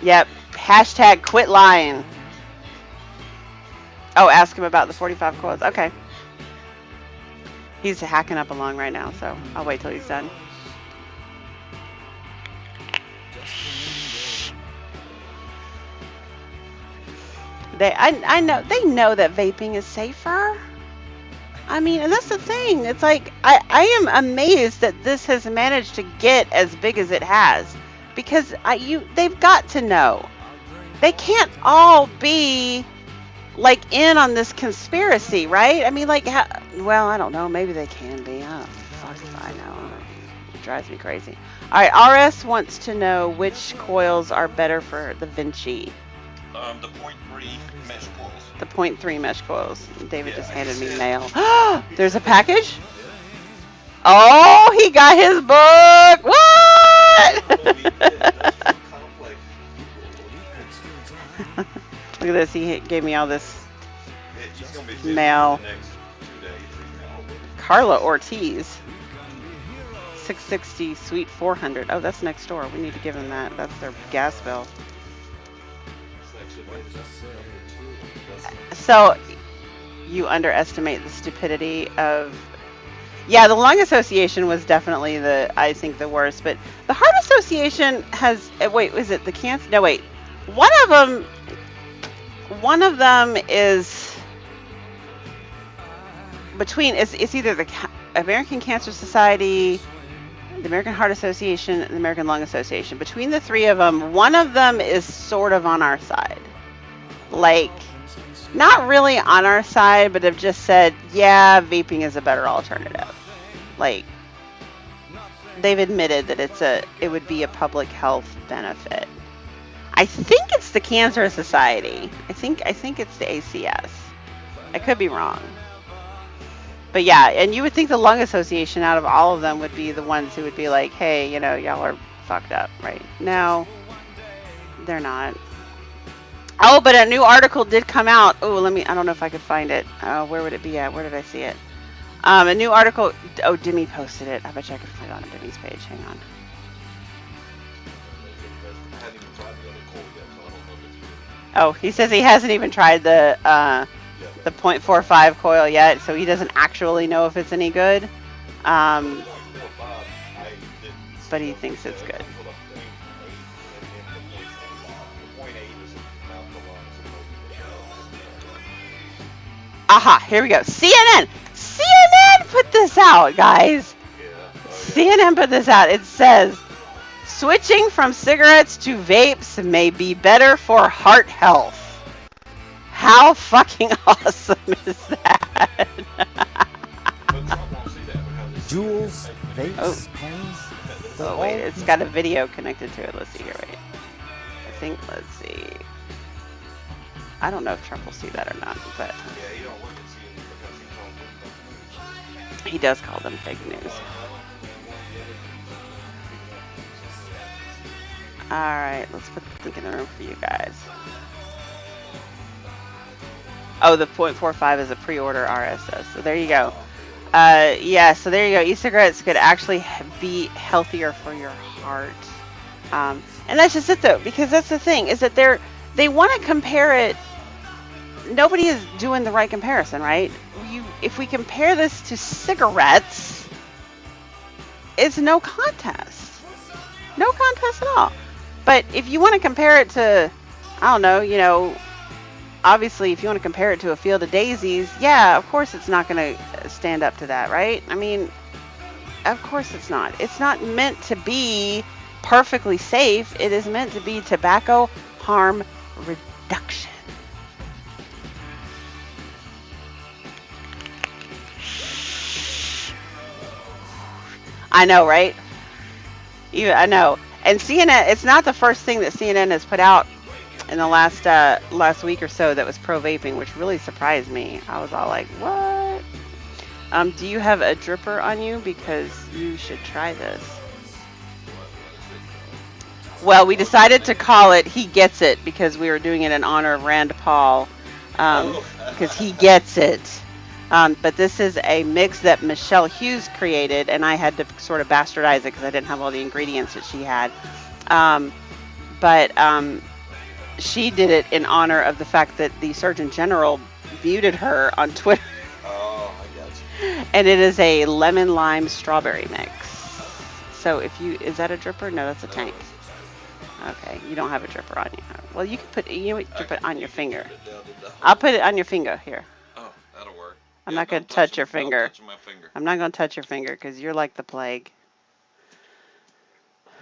Yep. Hashtag quit lying. Oh, ask him about the 45 coils. Okay. He's hacking up along right now, so I'll wait till he's done. I know they know that vaping is safer. I mean, and that's the thing. It's like I am amazed that this has managed to get as big as it has, because they've got to know. They can't all be like in on this conspiracy, right? I mean, like, well, I don't know. Maybe they can be. I don't fuck if I know. It drives me crazy. All right, RS wants to know which coils are better for the Vinci. The 0.3 mesh coils. The 0.3 mesh coils. David Yeah, just I handed me see it. mail. There's a package? Oh, he got his book! What? Look at this. He gave me all this He's gonna be busy mail. for the next 2 days. Carla Ortiz. 660 Suite 400. Oh, that's next door. We need to give them that. That's their gas bill. So, you underestimate the stupidity of... Yeah, the Lung Association was definitely I think the worst, but the Heart Association has... Wait, is it the cancer? No, wait. One of them is between... It's either the American Cancer Society, the American Heart Association, and the American Lung Association. Between the three of them, one of them is sort of on our side. Like... Not really on our side, but have just said, yeah, vaping is a better alternative. Like, they've admitted that it would be a public health benefit. I think it's the Cancer Society. I think it's the ACS. I could be wrong. But yeah, and you would think the Lung Association out of all of them would be the ones who would be like, hey, you know, y'all are fucked up, right? No, they're not. Oh, but a new article did come out. Oh, I don't know if I could find it. Where would it be at? Where did I see it? A new article. Oh, Demi posted it. I bet you I could find it on Demi's page. Hang on. I haven't even tried the other coil yet, so I don't know if it's good. Oh, he says he hasn't even tried the 0.45 coil yet, so he doesn't actually know if it's any good. 0.45, I didn't But he thinks it's good. for the 0.8 and the 0.8 is about the lungs of Aha, here we go. CNN put this out, guys. CNN put this out. It says, switching from cigarettes to vapes may be better for heart health. How fucking awesome is that? But Trump won't see that because it's Jewels, vapes, Oh. pens. Oh, wait, it's got a video connected to it. Let's see here, wait. Let's see. I don't know if Trump will see that or not, but Yeah, you don't look at CNN because he calls it fake news. he does call them fake news. Alright, let's put the link in the room for you guys. Oh, the 0.45 is a pre-order RSS. So there you go. Yeah, so there you go. E-cigarettes could actually be healthier for your heart. And that's just it, though, because that's the thing, is that they want to compare it. Nobody is doing the right comparison, right? If we compare this to cigarettes, it's no contest. No contest at all. But if you want to compare it to, I don't know, obviously, if you want to compare it to a field of daisies, yeah, of course it's not going to stand up to that, right? I mean, of course it's not. It's not meant to be perfectly safe. It is meant to be tobacco harm reduction. I know, right? I know. And CNN, it's not the first thing that CNN has put out in the last week or so that was pro-vaping, which really surprised me. I was all like, what? Do you have a dripper on you? Because you should try this. Well, we decided to call it He Gets It because we were doing it in honor of Rand Paul, because he gets it. But this is a mix that Michelle Hughes created, and I had to sort of bastardize it because I didn't have all the ingredients that she had. But she did it in honor of the fact that the Surgeon General muted her on Twitter. Oh, I got you. And it is a lemon lime strawberry mix. So is that a dripper? No, that's a tank. Okay, you don't have a dripper on you. Well, you can drip it on your finger. I'll put it on your finger here. Oh, that'll work. I'm not going to touch your finger. Don't touch my finger. I'm not going to touch your finger because you're like the plague.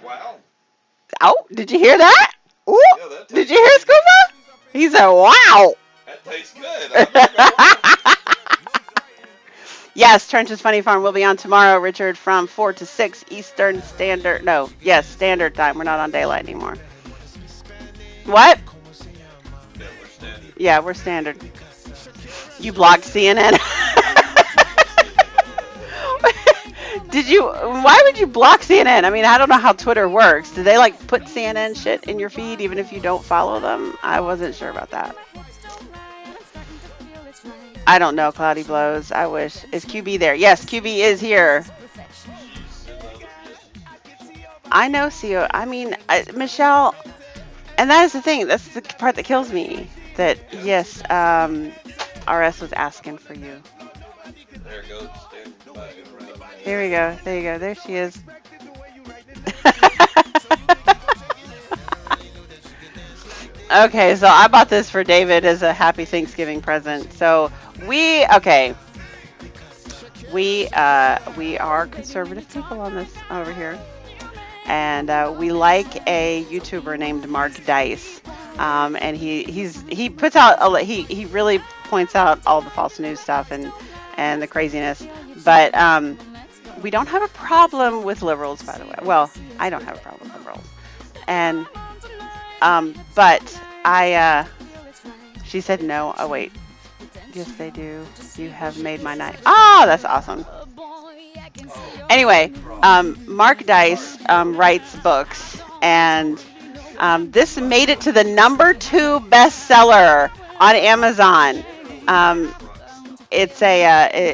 Wow. Oh, did you hear that? Ooh, Yeah, that did tastes you hear Scuba? He said, wow. That tastes good. I'm not gonna lie. Yes, Trench's Funny Farm will be on tomorrow, Richard, from 4 to 6 Eastern Standard. No, yes, Standard Time. We're not on daylight anymore. What? Yeah, we're standard. Yeah, we're standard. You blocked CNN. Why would you block CNN? I mean, I don't know how Twitter works. Do they like put CNN shit in your feed even if you don't follow them? I wasn't sure about that. I don't know, Cloudy Blows. I wish. Is QB there? Yes, QB is here. I know, CEO. I mean, Michelle, and that is the thing. That's the part that kills me. That, yes, RS was asking for you. There it goes. Stand by it right now. Here we go. There you go. There she is. Okay, so I bought this for David as a happy Thanksgiving present. So we are conservative people on this over here, and we like a YouTuber named Mark Dice, and he puts out he really points out all the false news stuff and the craziness, but we don't have a problem with liberals, by the way. Well, I don't have a problem with liberals, and but she said no. Oh wait, yes they do. You have made my night. Oh, that's awesome. Anyway, Mark Dice writes books, and this made it to the #2 bestseller on Amazon.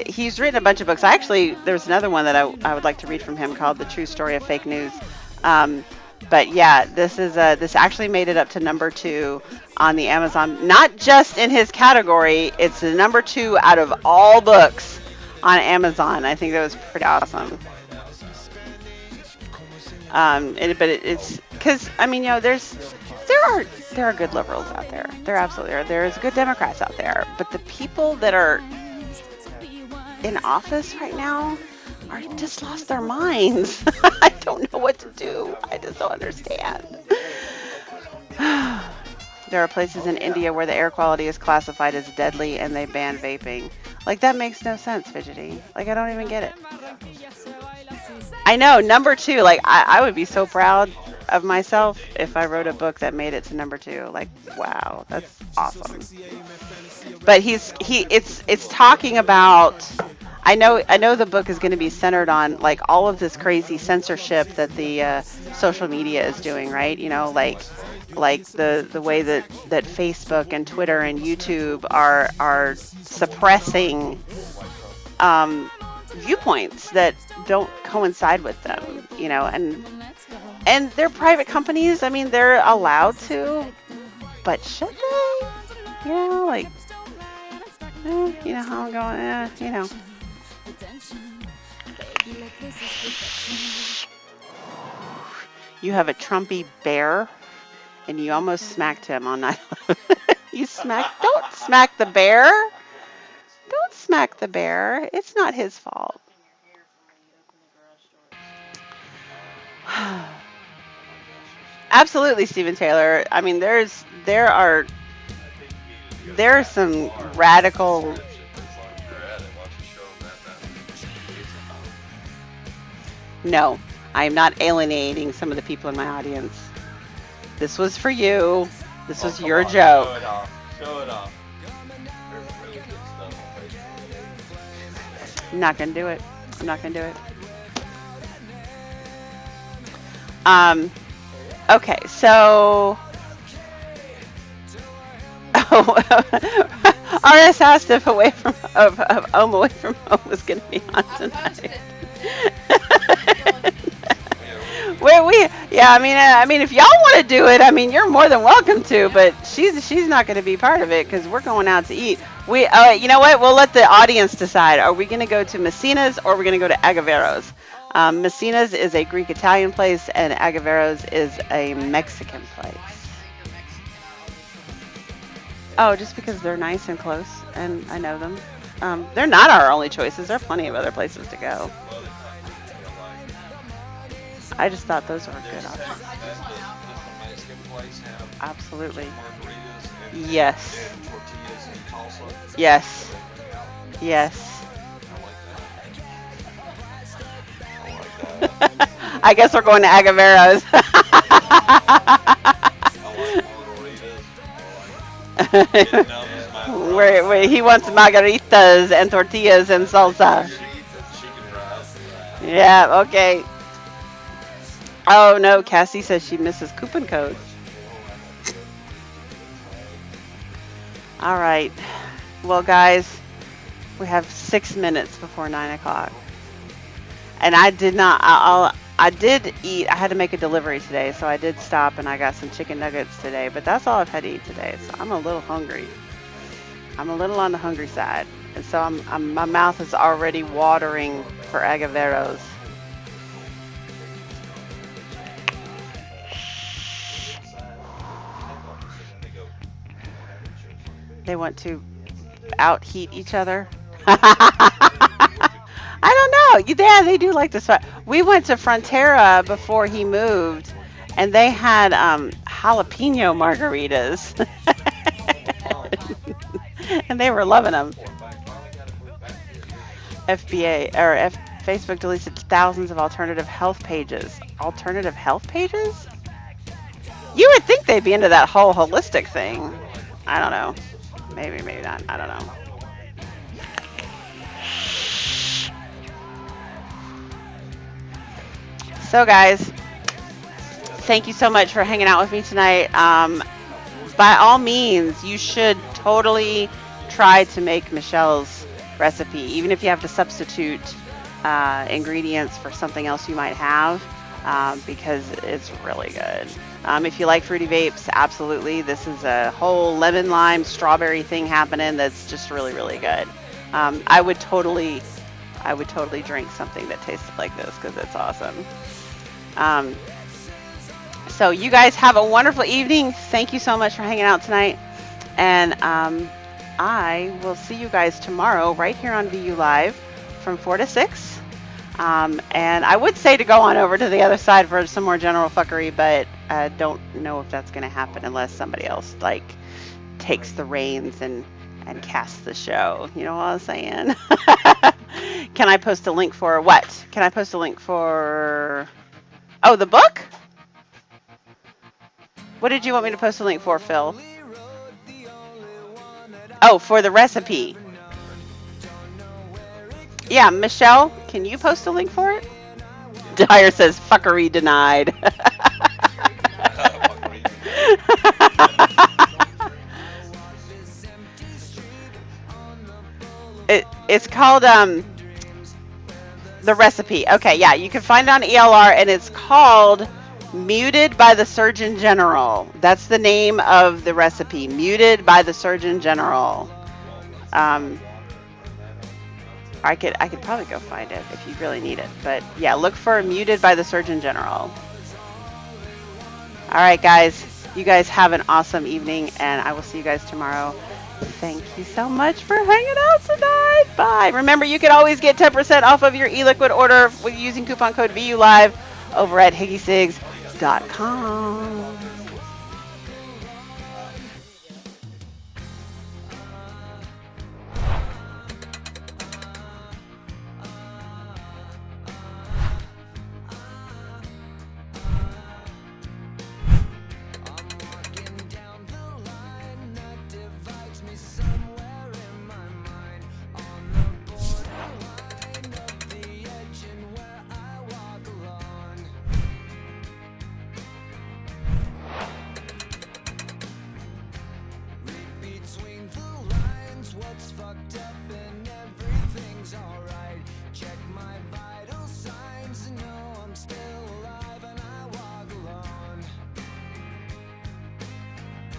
He's written a bunch of books. There's another one that I would like to read from him called The True Story of Fake News. But yeah, this actually made it up to #2 on the Amazon. Not just in his category, it's the #2 out of all books on Amazon. I think that was pretty awesome. It's because I mean, there are good liberals out there. There absolutely are. There's good Democrats out there, but the people that are in office right now are just lost their minds. I don't know what to do. I just don't understand. There are places in India where the air quality is classified as deadly and they ban vaping. Like, that makes no sense, Fidgety. Like, I don't even get it. I know, #2, like, I would be so proud of myself if I wrote a book that made it to #2. Like, wow, that's awesome. But it's talking about, I know the book is going to be centered on like all of this crazy censorship that the social media is doing, right? You know, like like the way that Facebook and Twitter and YouTube are suppressing viewpoints that don't coincide with them, you know, and they're private companies. I mean, they're allowed to, but should they? You know, like, you know how I'm going, you know. You have a Trumpy bear, and you almost smacked him on 9/11. Don't smack the bear. Don't smack the bear. It's not his fault. Absolutely, Stephen Taylor. I mean, there are some radical. No, I am not alienating some of the people in my audience. This was for you. This was your joke. Show it off. Show it off. There's really good stuff on Facebook. I'm not gonna do it. I'm not gonna do it. Okay, so RS asked if away from home was gonna be on tonight. Yeah, I mean, if y'all want to do it, I mean, you're more than welcome to. But she's not going to be part of it because we're going out to eat. You know what? We'll let the audience decide. Are we going to go to Messina's or are we going to go to Agavero's? Messina's is a Greek Italian place, and Agavero's is a Mexican place. Oh, just because they're nice and close, and I know them. They're not our only choices. There are plenty of other places to go. I just thought those were good options. Absolutely. Yes. Yes. Yes. I guess we're going to Agavero's. Where he wants margaritas and tortillas and salsa. Yeah, okay. Oh no, Cassie says she misses coupon codes. All right. Well, guys, we have 6 minutes before 9 o'clock. And I did not, I did eat, I had to make a delivery today, so I did stop and I got some chicken nuggets today, but that's all I've had to eat today, so I'm a little hungry. I'm a little on the hungry side. And so my mouth is already watering for Agavero's. They want to out-heat each other. I don't know. Yeah, they do like this. We went to Frontera before he moved, and they had jalapeno margaritas. And they were loving them. Facebook deleted thousands of alternative health pages. Alternative health pages? You would think they'd be into that whole holistic thing. I don't know. Maybe not. I don't know. So guys, thank you so much for hanging out with me tonight. By all means, you should totally try to make Michelle's recipe, even if you have to substitute ingredients for something else you might have, because it's really good. If you like fruity vapes, absolutely. This is a whole lemon, lime, strawberry thing happening that's just really, really good. I would totally drink something that tasted like this because it's awesome. So you guys have a wonderful evening. Thank you so much for hanging out tonight. And I will see you guys tomorrow right here on VU Live from 4 to 6. And I would say to go on over to the other side for some more general fuckery, but I don't know if that's going to happen unless somebody else like takes the reins and casts the show. You know what I'm saying? Can I post a link for what? Can I post a link for... Oh, the book? What did you want me to post a link for, Phil? Oh, for the recipe. Yeah, Michelle, can you post a link for it? Dyer says, fuckery denied. It's called the recipe. Okay, yeah, you can find it on ELR, and it's called Muted by the Surgeon General. That's the name of the recipe. Muted by the Surgeon General. I could probably go find it if you really need it. But yeah, look for Muted by the Surgeon General. All right, guys. You guys have an awesome evening, and I will see you guys tomorrow. Thank you so much for hanging out tonight. Bye. Remember, you can always get 10% off of your e-liquid order with using coupon code VULive over at higgysigs.com.